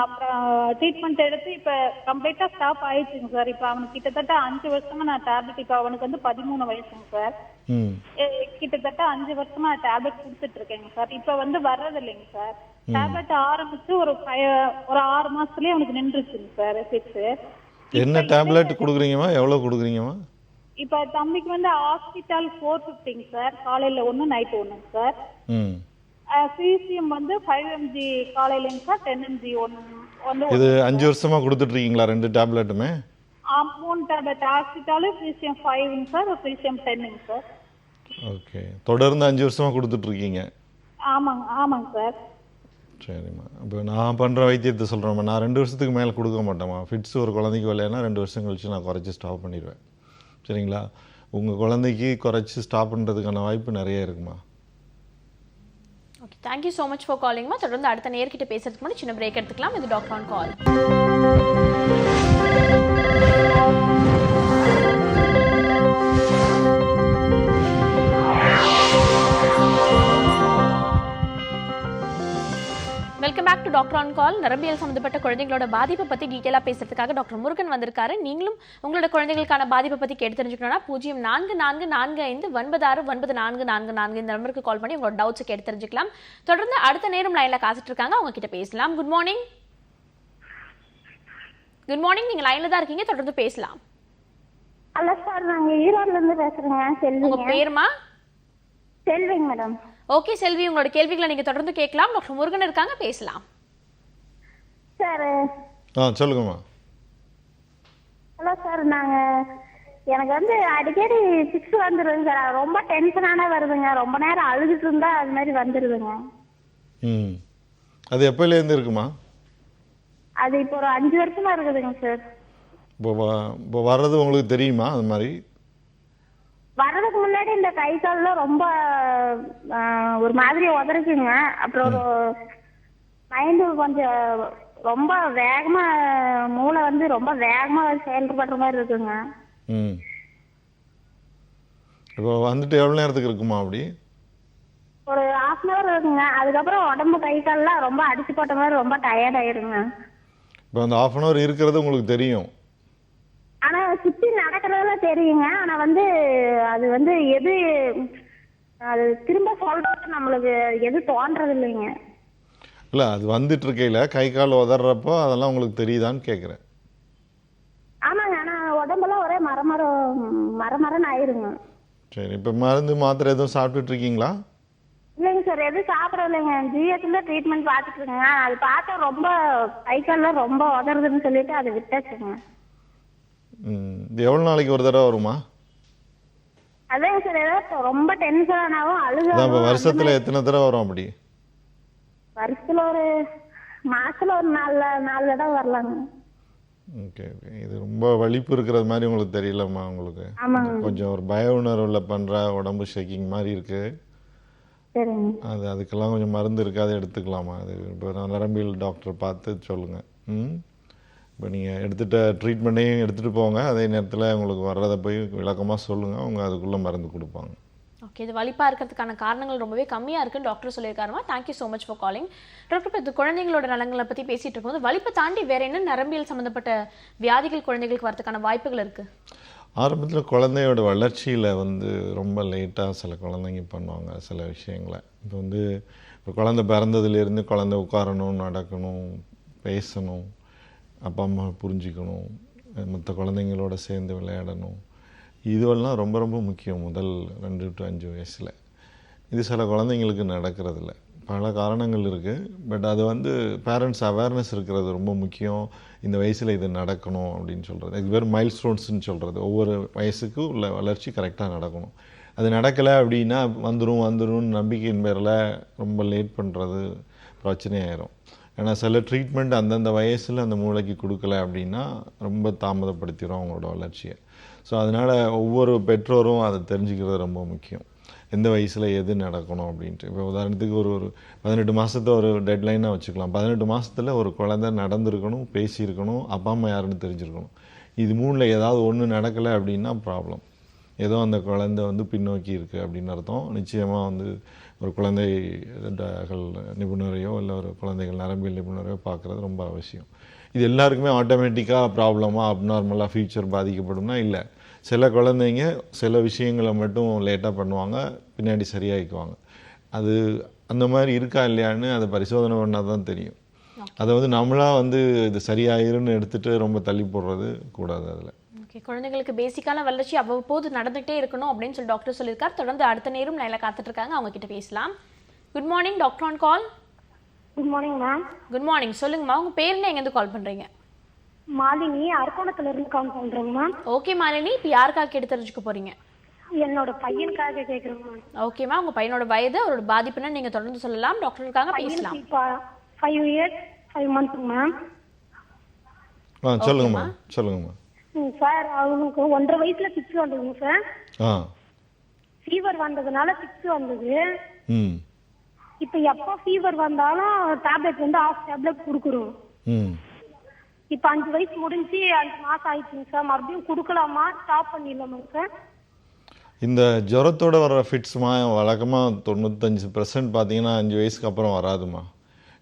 அப்புறம் ட்ரீட்மெண்ட் எடுத்து இப்ப கம்ப்ளீட்டா ஸ்டாப் ஆயிடுச்சுங்க சார். இப்ப அவனுக்கு கிட்டத்தட்ட 5 வருஷமா நான் டேப்லெட், இப்ப அவனுக்கு வந்து 13 வயசுங்க சார். கிட்டத்தட்ட 5 வருஷமா டேப்லெட் கொடுத்துட்டு இருக்கேங்க சார். இப்ப வந்து வர்றது இல்லைங்க சார். டேப்லெட் ஆரம்பிச்சு ஒரு 6 மாசத்துலயே அவனுக்கு நின்றுச்சுங்க சார் ஃபிக்ஸ். என்ன டேப்லெட் கொடுக்குறீங்கம்மா, எவ்வளோ கொடுக்குறீங்கம்மா? இப்ப தம்பிக்கு வந்து ஹாஸ்பிட்டல் 450 சார், காலையில 1 நைட் 1 சார். சிசிஎம் வந்து 5 mg காலையிலங்க சார், 10 mg ஒன்று. இது 5 வருஷமா கொடுத்துட்டு இருக்கீங்களா 2 டேப்லெட்டுமே? 3 tablet hospital, CCM 5 sir, CCM 10 sir. Okay, தொடர்ந்து 5 வருஷமா கொடுத்துட்டு இருக்கீங்க? ஆமாங்க சார். சரிம்மா. இப்போ நான் பண்ணுற வைத்தியத்தை சொல்கிறேம்மா. நான் 2 வருஷத்துக்கு மேலே கொடுக்க மாட்டேம்மா. ஃபிட்ஸ் ஒரு குழந்தைக்கு வரலைன்னா 2 வருஷம் கழிச்சு நான் குறைச்சி ஸ்டாப் பண்ணிடுவேன். சரிங்களா? உங்கள் குழந்தைக்கு குறைச்சி ஸ்டாப் பண்ணுறதுக்கான வாய்ப்பு நிறைய இருக்குமா. Okay, thank you so much for காலிங்மா. தொடர்ந்து அடுத்த நேர்கிட்ட பேசுறதுக்கு முன்னாடி சின்ன பிரேக் எடுத்துக்கலாம். இது doctor on call. Welcome back to doctor on call. நரம்பியல் சம்பந்தப்பட்ட குழந்தைங்களோட பாதிப்பை பத்தி டீட்டெயிலா பேசுறதுக்காக டாக்டர் முருகன் வந்திருக்காரு. நீங்களும் உங்களோட குழந்தைகளுக்கான பாதிப்பை பத்தி கேட்டு தெரிஞ்சுக்கணும்னா 0444599444 இந்த நம்பருக்கு கால் பண்ணி உங்களோட டவுட்ஸ் கேட்டு தெரிஞ்சுக்கலாம். தொடர்ந்து அடுத்த நேரம் லைன்ல காத்துட்டு இருக்காங்க, அவங்க கிட்ட பேசலாம். Good morning. குட் மார்னிங், நீங்க லைன்ல தான் இருக்கீங்க, தொடர்ந்து பேசலாம். ஹலோ சார், நாங்க ஈரோட்ல இருந்து பேசுறேங்க. உங்க செல்விங்க. பேருமா? செல்விங்க மேடம். ஓகே செல்வி, உங்களோட கேள்விகளை நீங்க தொடர்ந்து கேட்கலாம். டாக்டர் முருகன் இருக்காங்க, பேசலாம். சார் சொல்லுங்கம்மா. ஹலோ சார், எனக்கு வந்து அடிக்கடி சிக்ஸ் வந்துருதுங்க சார். ரொம்ப டென்ஷனான வருதுங்க. ரொம்ப நேரம் அழுதுட்டு இருந்தா அது மாதிரி வந்துருதுங்க. அது எப்போலேருந்து இருக்குமா? அது இப்போ ஒரு 5 வருஷமா இருக்குதுங்க சார். இப்போ வர்றது உங்களுக்கு தெரியுமா? அது மாதிரி வர்றதுக்கு முன்னாடி இந்த கை கால்லாம் ரொம்ப ஒரு மாதிரி உதறிக்குங்க. அப்புறம் ஒரு மைண்டு கொஞ்சம் ரொம்ப வேகமா, மூளை வந்து ரொம்ப வேகமா செயல்படுற மாதிரி இருக்குங்க. இப்போ வந்துட்டு எவ்வளோ நேரத்துக்கு இருக்குமா அப்படி? ஒரு 1/2 hour இருக்குங்க. அதுக்கப்புறம் உடம்பு கை கால்லாம் ரொம்ப அடிச்சு போட்ட மாதிரி ரொம்ப டயர்ட் ஆயிருங்க. இப்போ அந்த 1/2 hour இருக்கிறது உங்களுக்கு தெரியும்? ஆனா சுத்தி நடக்கிறதெல்லாம் தெரியுங்க. ஆனா வந்து அது வந்து எது அது திரும்ப சொல்றது நம்மளுக்கு எது தோன்றது இல்லைங்க. இல்லை, அது வந்துட்டு இருக்கையில் கை கால் உதறப்போ அதெல்லாம் உங்களுக்கு தெரியுதான்னு கேட்குறேன். ஆமாங்க, ஆனா உடம்பெல்லாம் ஒரே மரமரன்னு ஆயிருங்க. சரி, இப்போ மருந்து மாத்திரை எதுவும் சாப்பிட்டுட்டு இருக்கீங்களா? இல்லைங்க சார், எதுவும் சாப்பிடறது இல்லைங்க. ஜிஹெச்ல ட்ரீட்மெண்ட் பார்த்துட்டு இருக்கேங்க. அது பார்த்தா ரொம்ப கை கால்லாம் ரொம்ப உதறதுன்னு சொல்லிட்டு அதை விட்டாச்சுங்க. இது எவ்வளோ நாளைக்கு ஒரு தடவை வருமா? அதாங்க சார், ஏதாவது ரொம்ப டென்ஷனாகவும் இப்போ அழுகாவும். வருஷத்தில் எத்தனை தடவை வரும் அப்படி? வருஷத்துல ஒரு மாசத்துல ஒரு 4 தடவை வரலாங்க. Okay okay. இது ரொம்ப வலிப்பு இருக்கிறது மாதிரி உங்களுக்கு தெரியலம்மா? உங்களுக்கு ஆமாங்க. கொஞ்சம் ஒரு பய உணர்வில் பண்ணுற உடம்பு ஷேக்கிங் மாதிரி இருக்குது. சரிங்க. அதுக்கெல்லாம் கொஞ்சம் மருந்து இருக்குது, அதை எடுத்துக்கலாமா? அது இப்போ நான் நரம்பியல் டாக்டர் பார்த்து சொல்லுங்கள். இப்போ நீங்கள் எடுத்துகிட்ட ட்ரீட்மெண்ட்டையும் எடுத்துகிட்டு போங்க, அதே நேரத்தில் உங்களுக்கு வர்றதை போய் விளக்கமாக சொல்லுங்கள், அவங்க அதுக்குள்ளே மருந்து கொடுப்பாங்க. ஓகே, இது வலிப்பாக இருக்கிறதுக்கான காரணங்கள் ரொம்பவே கம்மியாக இருக்குன்னு டாக்டர் சொல்லியிருக்காருமா. Thank you so much for calling. Doctor, இப்போ இது குழந்தைங்களோட நலங்களை பற்றி பேசிகிட்டு இருக்கும்போது வலிப்பை தாண்டி வேற என்ன நரம்பியல் சம்மந்தப்பட்ட வியாதிகள் குழந்தைகளுக்கு வரதுக்கான வாய்ப்புகள் இருக்குது? ஆரம்பத்தில் குழந்தையோட வளர்ச்சியில் ரொம்ப லேட்டாக சில குழந்தைங்க பண்ணுவாங்க சில விஷயங்களை. இப்போ குழந்தை பிறந்ததுலேருந்து குழந்தை உட்காரணும், நடக்கணும், பேசணும், அப்பா அம்மா புரிஞ்சிக்கணும், மற்ற குழந்தைங்களோட சேர்ந்து விளையாடணும், இதுவெல்லாம் ரொம்ப ரொம்ப முக்கியம் முதல் 2 to 5 வயசில். இது சில குழந்தைங்களுக்கு நடக்கிறதில்ல. பல காரணங்கள் இருக்குது. பட் அது பேரண்ட்ஸ் அவேர்னஸ் இருக்கிறது ரொம்ப முக்கியம். இந்த வயசில் இது நடக்கணும் அப்படின்னு சொல்கிறது. இது பேர் மைல்ஸ்டோன்ஸ்ன்னு சொல்கிறது. ஒவ்வொரு வயசுக்கும் உள்ள வளர்ச்சி கரெக்டாக நடக்கணும். அது நடக்கலை அப்படின்னா வந்துடும் நம்பிக்கையின் பேரில் ரொம்ப லேட் பண்ணுறது பிரச்சனையாயிரும். ஏன்னா சில ட்ரீட்மெண்ட் அந்தந்த வயசில் அந்த மூளைக்கு கொடுக்கல அப்படின்னா ரொம்ப தாமதப்படுத்திடும் அவங்களோட வளர்ச்சியை. ஸோ அதனால் ஒவ்வொரு பெற்றோரும் அதை தெரிஞ்சுக்கிறது ரொம்ப முக்கியம். எந்த வயசில் எது நடக்கணும் அப்படின்ட்டு. இப்போ உதாரணத்துக்கு ஒரு 18 மாதத்தை ஒரு டெட்லைனாக வச்சுக்கலாம். 18 மாதத்தில் ஒரு குழந்தை நடந்திருக்கணும், பேசியிருக்கணும், அப்பா அம்மா யாருன்னு தெரிஞ்சிருக்கணும். இது 3ல் ஏதாவது ஒன்று நடக்கலை அப்படின்னா ப்ராப்ளம். ஏதோ அந்த குழந்தை பின்னோக்கி இருக்குது அப்படின்னு அர்த்தம். நிச்சயமாக ஒரு குழந்தைகள் நிபுணரையோ இல்லை ஒரு குழந்தைகள் நரம்பியல் நிபுணரையோ பார்க்குறது ரொம்ப அவசியம். இது எல்லாருக்குமே ஆட்டோமேட்டிக்காக ப்ராப்ளமாக அப்நார்மலாக ஃபியூச்சர் பாதிக்கப்படும்னா இல்லை. சில குழந்தைங்க சில விஷயங்களை மட்டும் லேட்டாக பண்ணுவாங்க, பின்னாடி சரியாகிக்குவாங்க. அது அந்த மாதிரி இருக்கா இல்லையான்னு அதை பரிசோதனை பண்ணால் தான் தெரியும். அதை நம்மளாக இது சரியாயிருன்னு எடுத்துகிட்டு ரொம்ப தள்ளி போடுறது கூடாது. அதில் ஓகே, குழந்தைங்களுக்கு பேசிக்கான வளர்ச்சி அவ்வப்போது நடந்துகிட்டே இருக்கணும் அப்படின்னு சொல்லி டாக்டர் சொல்லியிருக்கார். தொடர்ந்து அடுத்த நேரம் லைனில் காத்துட்டு இருக்காங்க, அவங்க கிட்ட பேசலாம். Good morning, doctor on call. Good morning ma'am. Good morning, சொல்லுங்கம்மா. உங்க பேர் என்ன, எங்கேருந்து கால் பண்றீங்க? மாலினி, அரக்கோணத்துல இருந்து கால் பண்றேங்க மேம். ஓகே மாலினி, இப்போ யாருக்காக கேட்டு தெரிஞ்சுக்க போறீங்க? என்னோட பையனுக்காக கேக்குறேன் மேம். ஓகேம்மா, உங்க பையனோட வயது, அவரோட பாதிப்புன்னு நீங்க தொடர்ந்து சொல்லலாம், டாக்டர் இருக்காங்க, பேசலாம். 5 years 5 months மேம். சொல்லுங்கம்மா. சார், அவனுக்கு 1.5 வயசுல 6 வந்ததுங்க சார். ஃபீவர் வந்ததுனால 6 வந்தது. இப்ப எப்போ ஃபீவர் வந்தாலும் டேப்லெட் வந்து ஆஃப் டேப்லெட் கொடுக்குறோம். ம் இப்ப 5 வயசு முடிஞ்சு 5 மாசம் ஆயிடுச்சுங்க சார். மறுபடியும் கொடுக்கலாமா ஸ்டாப் பண்ணிடலாமாங்க சார்? இந்த ஜுரத்தோட வர ஃபிட்ஸ்மா வழக்கமாக 95% பார்த்தீங்கன்னா 5 வயசுக்கு அப்புறம் வராதுமா.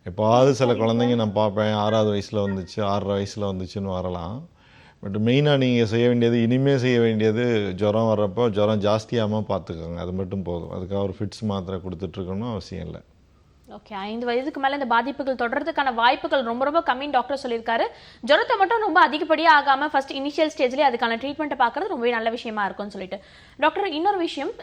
எப்போவாவது சில குழந்தைங்க நான் பார்ப்பேன் 6வது வயசில் வந்துச்சு 6.5 வயசில் வந்துச்சுன்னு வரலாம். பட் மெயினாக நீங்கள் செய்ய வேண்டியது இனிமேல் செய்ய வேண்டியது ஜுரம் வர்றப்போ ஜுரம் ஜாஸ்தியாகாமல் பார்த்துக்கோங்க. அது மட்டும் போதும். அதுக்காக ஒரு ஃபிட்ஸ் மாத்திரை கொடுத்துட்ருக்கணும் அவசியம் இல்லை. ஓகே, 5 வயதுக்கு மேலே இந்த பாதிப்புகள் தொடர்றதுக்கான வாய்ப்புகள் ரொம்ப ரொம்ப கம்மின்னு டாக்டர் சொல்லியிருக்காரு. ஜுரத்தை மட்டும் ரொம்ப அதிகப்படியாக ஆகாமல் ஃபர்ஸ்ட் இனிஷியல் ஸ்டேஜ்லேயே அதுக்கான ட்ரீட்மெண்ட்டை பார்க்குறது ரொம்பவே நல்ல விஷயமா இருக்கும்னு சொல்லிட்டு. டாக்டர், இன்னொரு விஷயம்,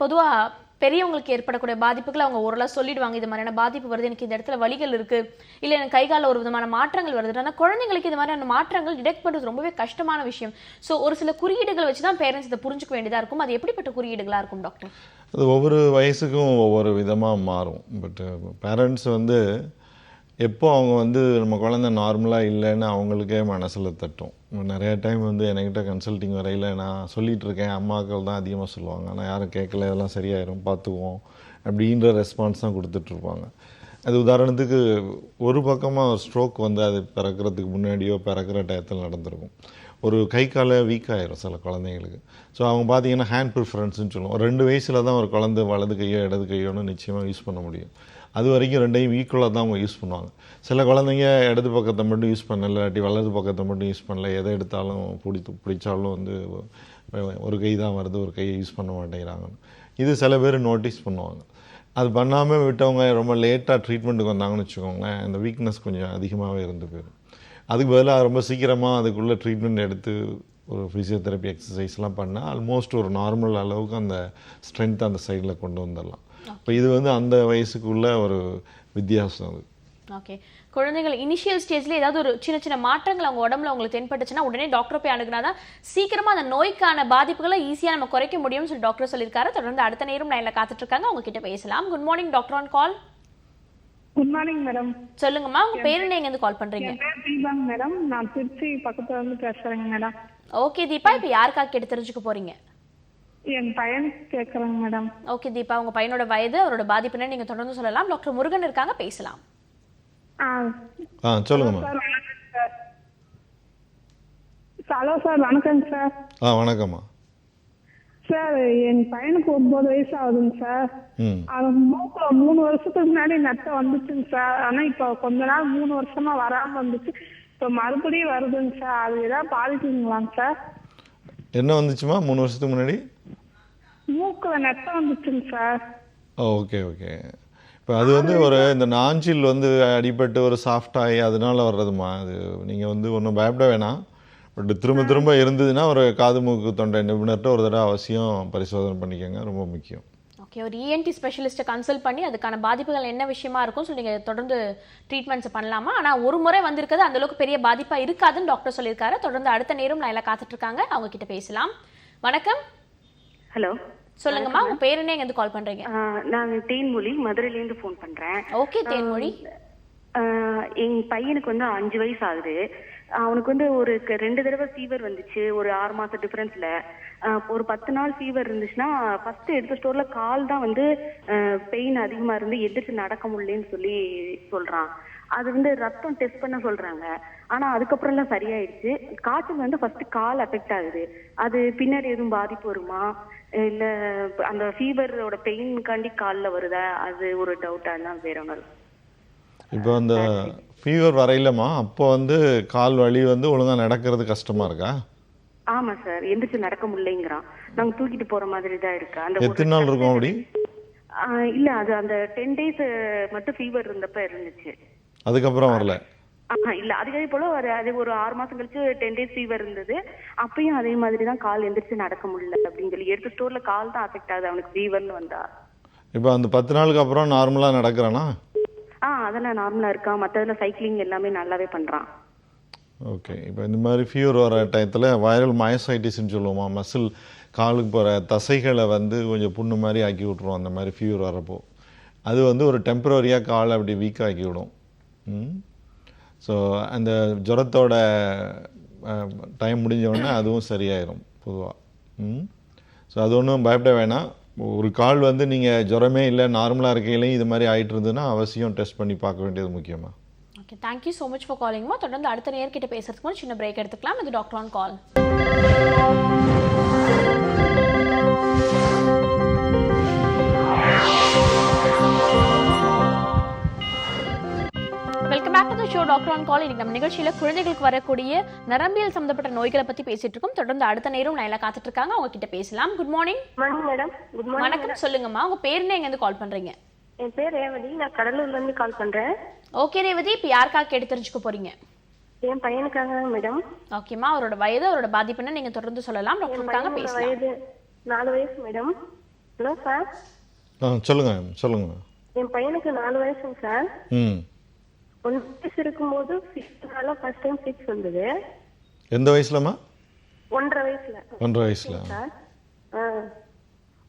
பொதுவாக பெரியவங்களுக்கு ஏற்படக்கூடிய பாதிப்புகளை அவங்க ஓரளவு சொல்லிடுவாங்க. இது மாதிரியான பாதிப்பு வருது, எனக்கு இந்த இடத்துல வலிகள் இருக்கு, இல்லை எனக்கு கை காலில் ஒரு விதமான மாற்றங்கள் வருது. ஆனால் குழந்தைங்களுக்கு இது மாதிரியான மாற்றங்கள் டிடெக்ட் பண்ணுறது ரொம்பவே கஷ்டமான விஷயம். ஸோ ஒரு சில குறியீடுகள் வச்சு தான் பேரண்ட்ஸ் இதை புரிஞ்சுக்க வேண்டியதாக இருக்கும். அது எப்படிப்பட்ட குறியீடுகளாக இருக்கும் டாக்டர்? அது ஒவ்வொரு வயசுக்கும் ஒவ்வொரு விதமாக மாறும். பட்டு பேரண்ட்ஸ் வந்து எப்போ அவங்க வந்து நம்ம குழந்தை நார்மலாக இல்லைன்னு அவங்களுக்கே மனசில் தட்டும். நிறைய டைம் வந்து என்கிட்ட கன்சல்ட்டிங் வரையில் நான் சொல்லிகிட்டு இருக்கேன், அம்மாக்கள் தான் அதிகமாக சொல்லுவாங்க, ஆனால் யாரும் கேட்கல, இதெல்லாம் சரியாயிரும் பார்த்துக்குவோம் அப்படின்ற ரெஸ்பான்ஸ் தான் கொடுத்துட்ருப்பாங்க. அது உதாரணத்துக்கு ஒரு பக்கமாக ஒரு ஸ்ட்ரோக் வந்து அது பிறக்கிறதுக்கு முன்னாடியோ பிறக்கிற டயத்தில் நடந்திருக்கும். ஒரு கை காலை வீக் ஆயிரும் சில குழந்தைங்களுக்கு. ஸோ அவங்க பார்த்தீங்கன்னா ஹேண்ட் ப்ரிஃபரன்ஸ்னு சொல்லுவோம். 2 வயசில் தான் ஒரு குழந்தை வலது கையோ இடது கையோன்னு நிச்சயமாக யூஸ் பண்ண முடியும். அது வரைக்கும் ரெண்டையும் ஈக்குவலாக தான் அவங்க யூஸ் பண்ணுவாங்க. சில குழந்தைங்க இடது பக்கத்தை மட்டும் யூஸ் பண்ணல, இல்லாட்டி வலது பக்கத்தை மட்டும் யூஸ் பண்ணல, எதை எடுத்தாலும் பிடிச்சாலும் வந்து ஒரு கை தான் வருது, ஒரு கையை யூஸ் பண்ண மாட்டேங்கிறாங்க. இது சில பேர் நோட்டீஸ் பண்ணுவாங்க. அது பண்ணாமல் விட்டவங்க ரொம்ப லேட்டாக ட்ரீட்மெண்ட்டுக்கு வந்தாங்கன்னு வச்சுக்கோங்களேன், அந்த வீக்னஸ் கொஞ்சம் அதிகமாகவே இருந்து போயிடும். அதுக்கு பதிலாக ரொம்ப சீக்கிரமாக அதுக்குள்ளே ட்ரீட்மெண்ட் எடுத்து ஒரு ஃபிசியோதெரப்பி எக்ஸசைஸ்லாம் பண்ணால் ஆல்மோஸ்ட் ஒரு நார்மல் அளவுக்கு அந்த ஸ்ட்ரென்த் அந்த சைடில் கொண்டு வந்துடலாம். இப்போ இது வந்து அந்த வயசுக்குள்ள ஒரு வித்தியாசம் அது. ஓகே, குழந்தைகள் இனிஷியல் ஸ்டேஜ்ல ஏதாவது ஒரு சின்ன சின்ன மாற்றங்கள் அவங்க உடம்புல உங்களுக்கு தென்பட்டுச்சுன்னா உடனே டாக்டர் போய் அணுகுனாதான் சீக்கிரமா அந்த நோய்க்கான பாதிப்புகளை ஈஸியா நம்ம குறைக்க முடியும்னு சொல்லி டாக்டர் சொல்லியிருக்காரு. தொடர்ந்து அடுத்த நேரம் லைன்ல காத்துட்டு இருக்காங்க, அவங்க கிட்ட பேசலாம். Good morning doctor on call. Good morning madam. சொல்லுங்கம்மா, உங்க பேர் என்ன, எங்க இருந்து கால் பண்றீங்க? தீபாங்க மேடம், நான் திருச்சி பக்கத்துல இருந்து பேசுறேங்க மேடம். ஓகே தீபா, இப்போ யாருக்காக கேட்டு தெரிஞ்சுக்க போறீங்க? என் பையனுக்கு கேட்குறேங்க மேடம். ஓகே தீபா, உங்க பையனோட வயது, அவரோட பாதிப்புன்னு நீங்க தொடர்ந்து சொல்லலாம். டாக்டர் முருகன் இருக்காங்க, பேசலாம். சொல்லுங்கம்மா. சார் வணக்கம் சார். ஹலோ சார், வணக்கங்க சார். வணக்கம்மா. சார், என் பையனுக்கு 9 வயசு ஆகுதுங்க சார். அவன் மூக்குல 3 வருஷத்துக்கு முன்னாடி நெட்டை வந்துச்சுங்க சார். ஆனா இப்ப கொஞ்ச நாள் 3 வருஷமா வராம வந்துச்சு, இப்ப மறுபடியும் வருதுங்க சார். அது ஏதாவது பாதிக்குங்களாங்க சார்? என்ன வந்துச்சுமா 3 வருஷத்துக்கு முன்னாடி? மூக்குல நெட்டை வந்துச்சுங்க சார். Okay okay. இப்போ அது வந்து ஒரு இந்த நாஞ்சில் வந்து அடிபட்டு ஒரு சாஃப்ட் ஆகி அதனால வர்றதுமா. அது நீங்கள் வந்து ஒன்றும் பயப்பட வேணாம். பட் திரும்ப திரும்ப இருந்ததுன்னா ஒரு காது மூக்கு தொண்டை நிபுணர்கிட்ட ஒரு தடவை அவசியம் பரிசோதனை பண்ணிக்கோங்க, ரொம்ப முக்கியம். ஓகே, ஒரு இஎன்டி ஸ்பெஷலிஸ்ட்டை கன்சல்ட் பண்ணி அதுக்கான பாதிப்புகள் என்ன விஷயமா இருக்கும் சொல்லி நீங்கள் தொடர்ந்து ட்ரீட்மெண்ட்ஸ் பண்ணலாமா. ஆனால் ஒரு முறை வந்திருக்கிறது அந்த அளவுக்கு பெரிய பாதிப்பாக இருக்காதுன்னு டாக்டர் சொல்லியிருக்காரு. தொடர்ந்து அடுத்த நேரம் நான் எல்லாம் காத்துட்டு இருக்காங்க, அவங்க கிட்ட பேசலாம். வணக்கம். ஹலோ, சொல்லுங்கம்மா, உங்க பேர் என்ன, எங்க இருந்து கால் பண்றீங்க? நாங்க தேன்மொழி, மதுரையில இருந்து ஃபோன் பண்றேன். ஓகே தேன்மொழி. என் பையனுக்கு வந்து 5 வயசு ஆகுது. அவனுக்கு வந்து ஒரு 2 தடவை ஃபீவர் வந்துச்சு, ஒரு 6 மாசம் டிஃபரன்ஸ்ல. ஒரு 10 நாள் ஃபீவர் இருந்துச்சுன்னா ஃபர்ஸ்ட் எடுத்த ஸ்டோர்ல கால் தான் வந்து பெயின் அதிகமா இருந்து எதிர்த்து நடக்க முடியலன்னு சொல்லி சொல்றான். அது வந்து ரத்தம் டெஸ்ட் பண்ண சொல்றாங்க. ஆனா அதுக்கப்புறம் எல்லாம் சரியாயிடுச்சு. காய்ச்சல் வந்து ஃபர்ஸ்ட் கால் அஃபெக்ட் ஆகுது. அது பின்னாடி எதுவும் பாதிப்பு வருமா, இல்ல அந்த ஃபீவரோட பெயின்காண்டி கால்ல வருதா, அது ஒரு டவுட்டா தான், வேற ஒன்றும். இப்போ அந்த ஃபீவர் வரையிலமா அப்போ வந்து கால் வலி வந்து ஒழுங்கா நடக்கிறது கஷ்டமா இருக்கா? ஆமா சார், எந்திரிச்சு நடக்க முடியலங்கிறான். நாங்க தூக்கிட்டு போற மாதிரி தான் இருக்கு. அந்த எத்தனை நாள் இருக்கும் அப்படி? இல்ல, அது அந்த 10 days மட்டும் ஃபீவர் இருந்தப்ப இருந்துச்சு. அதுக்கப்புறம் வரல? இல்ல, அதே போல அது ஒரு 6 மாசம் கழிச்சு 10 days ஃபீவர் இருந்தது. அப்பயும் அதே மாதிரி தான், கால் எந்திரிச்சு நடக்க முடியல அப்படின்னு சொல்லி எடுத்த ஸ்டோர்ல கால் தான் அஃபெக்ட் ஆகுது அவனுக்கு ஃபீவர்னு வந்தா. இப்போ அந்த 10 நாளுக்கு அப்புறம் நார்மலா நடக்கிறானா? அதெல்லாம் நார்மலா இருக்கான். மற்றதுல சைக்கிளிங் எல்லாமே நல்லாவே பண்றான். ஓகே. இப்போ இந்த மாதிரி ஃபீவர் வர டயத்தில் வைரல் மயோசைட்டிஸ்ன்னு சொல்லுவோமா, மசில் காலுக்கு போகிற தசைகளை வந்து கொஞ்சம் புண்ணு மாதிரி ஆக்கி விட்ருவோம். அந்த மாதிரி ஃபீவர் வரப்போ அது வந்து ஒரு டெம்பரரியாக காலை அப்படி வீக் ஆக்கி விடும். ஸோ அந்த ஜுரத்தோட டைம் முடிஞ்ச உடனே அதுவும் சரியாயிடும் பொதுவாக. ஸோ அது ஒன்றும் பயப்பட வேணாம். ஒரு கால் வந்து நீங்கள் ஜுரமே இல்லை நார்மலாக இருக்கையிலையும் இது மாதிரி ஆகிட்டு இருந்ததுன்னா அவசியம் டெஸ்ட் பண்ணி பார்க்க வேண்டியது முக்கியமாக. Okay, thank you so much for காலிங்மா. தொடர்ந்து அடுத்த நேர்கிட்ட பேசுறதுக்கு முன்னாடி சின்ன பிரேக் எடுத்துக்கலாம். இது doctor on call. Welcome back to the show doctor on call. இன்னைக்கு நம்ம நிகழ்ச்சியில குழந்தைகளுக்கு வரக்கூடிய நரம்பியல் சம்பந்தப்பட்ட நோய்களை பத்தி பேசிட்டு இருக்கோம். தொடர்ந்து அடுத்த நேரம் லைன்ல காத்துட்டு இருக்காங்க, அவங்க கிட்ட பேசலாம். Good morning. Morning madam. Good morning. வணக்கம், சொல்லுங்கம்மா உங்க பேர் என்ன, எங்க இருந்து கால் பண்றீங்க? என் பேர் ரேவதி, நான் கடலூர்ல இருந்து கால் பண்றேன். ஓகே ரேவதி, இப்போ யாருக்காக கேட்டு தெரிஞ்சுக்க போறீங்க? என் பையனுக்காக தான் மேடம். ஓகேம்மா, அவரோட வயது அவரோட பாதிப்புன்னு நீங்க தொடர்ந்து சொல்லலாம். டாக்டருக்காக பேசலாம். வயது 4 வயசு மேடம். Hello sir. சொல்லுங்க. என் பையனுக்கு 4 வயசுங்க சார். 1 வயசு இருக்கும்போது ஃபிக்ஸ்னால ஃபர்ஸ்ட் டைம் ஃபிக்ஸ் வந்தது. எந்த வயசுலமா? 1.5 வயசுல. 1.5 வயசுல சார்.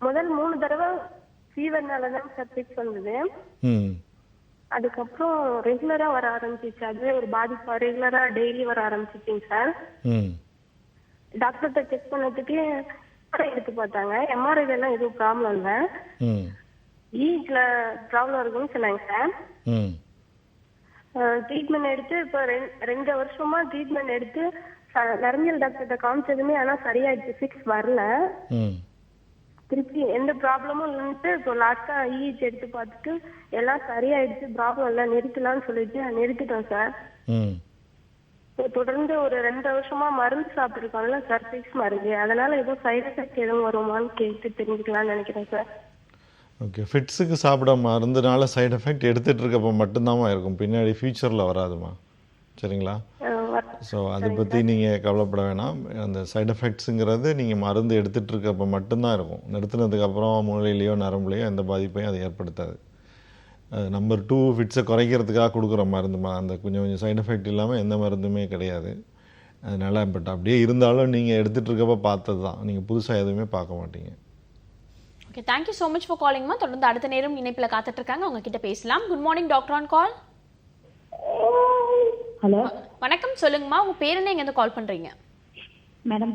முதல் 3 தடவை ஃபீவர்னால தான் சார் ஃபிக்ஸ் வந்தது. அதுக்கப்புறம் ரெகுலரா வர ஆரம்பிச்சிச்சு. அதுவே ஒரு பாதிப்பா ரெகுலரா டெய்லி வர ஆரம்பிச்சிச்சிங்க சார். டாக்டர்கிட்ட செக் பண்ணதுக்கு எடுத்து பார்த்தாங்க. எம்ஆர்ஐல எல்லாம் எதுவும் ப்ராப்ளம் இல்லை, ஈட்ல ப்ராப்ளம் இருக்குன்னு சொன்னாங்க சார். ட்ரீட்மெண்ட் எடுத்து இப்போ 2 வருஷமா ட்ரீட்மெண்ட் எடுத்து நரம்பியல் டாக்டர்கிட்ட காமிச்சதுமே ஆனா சரியாயிடுச்சு, ஃபிக்ஸ் வரல. திருப்பி எந்த ப்ராப்ளமும் இல்லைன்ட்டு இப்போ லாஸ்டா இஜி எடுத்து பார்த்துட்டு எல்லாம் சரியாயிடுச்சு, ப்ராப்ளம் இல்லை, நிறுத்தலாம்னு சொல்லிட்டு நிறுத்திட்டோம் சார். இப்போ தொடர்ந்து ஒரு 2 வருஷமா மருந்து சாப்பிட்டுருக்கோம்ல சார், ஃபிக்ஸ் மருந்து. அதனால எதுவும் சைடு எஃபெக்ட் எதுவும் வருமான்னு கேட்டு தெரிஞ்சுக்கலாம்னு நினைக்கிறேன் சார். ஓகே, ஃபிட்ஸுக்கு சாப்பிட மருந்துனால சைடு எஃபெக்ட் எடுத்துகிட்டு இருக்கப்போ மட்டும்தாம்மா இருக்கும், பின்னாடி ஃபியூச்சரில் வராதுமா. சரிங்களா? ஸோ அதை பற்றி நீங்கள் கவலைப்பட வேணாம். அந்த சைடு எஃபெக்ட்ஸுங்கிறது நீங்கள் மருந்து எடுத்துகிட்டு இருக்கப்போ மட்டும்தான் இருக்கும். நிறுத்தினதுக்கப்புறம் மூளையிலையோ நரம்புலையோ எந்த பாதிப்பையும் அது ஏற்படுத்தாது. நம்பர் 2 ஃபிட்ஸை குறைக்கிறதுக்காக கொடுக்குற மருந்துமா, அந்த கொஞ்சம் சைடு எஃபெக்ட் இல்லாமல் எந்த மருந்துமே கிடையாது. அதனால் பட் அப்படியே இருந்தாலும் நீங்கள் எடுத்துகிட்டு இருக்கப்போ பார்த்தது தான், நீங்கள் புதுசாக எதுவுமே பார்க்க மாட்டீங்க. Okay, thank you so much for காலிங்மா. தொடர்ந்து அடுத்த நேரம் இணைப்பில் காத்துட்டு இருக்காங்க, அவங்க கிட்ட பேசலாம். Good morning doctor on call. Hello வணக்கம், சொல்லுங்கம்மா உங்க பேர் என்ன, எங்க இருந்து கால் பண்றீங்க? மேடம்,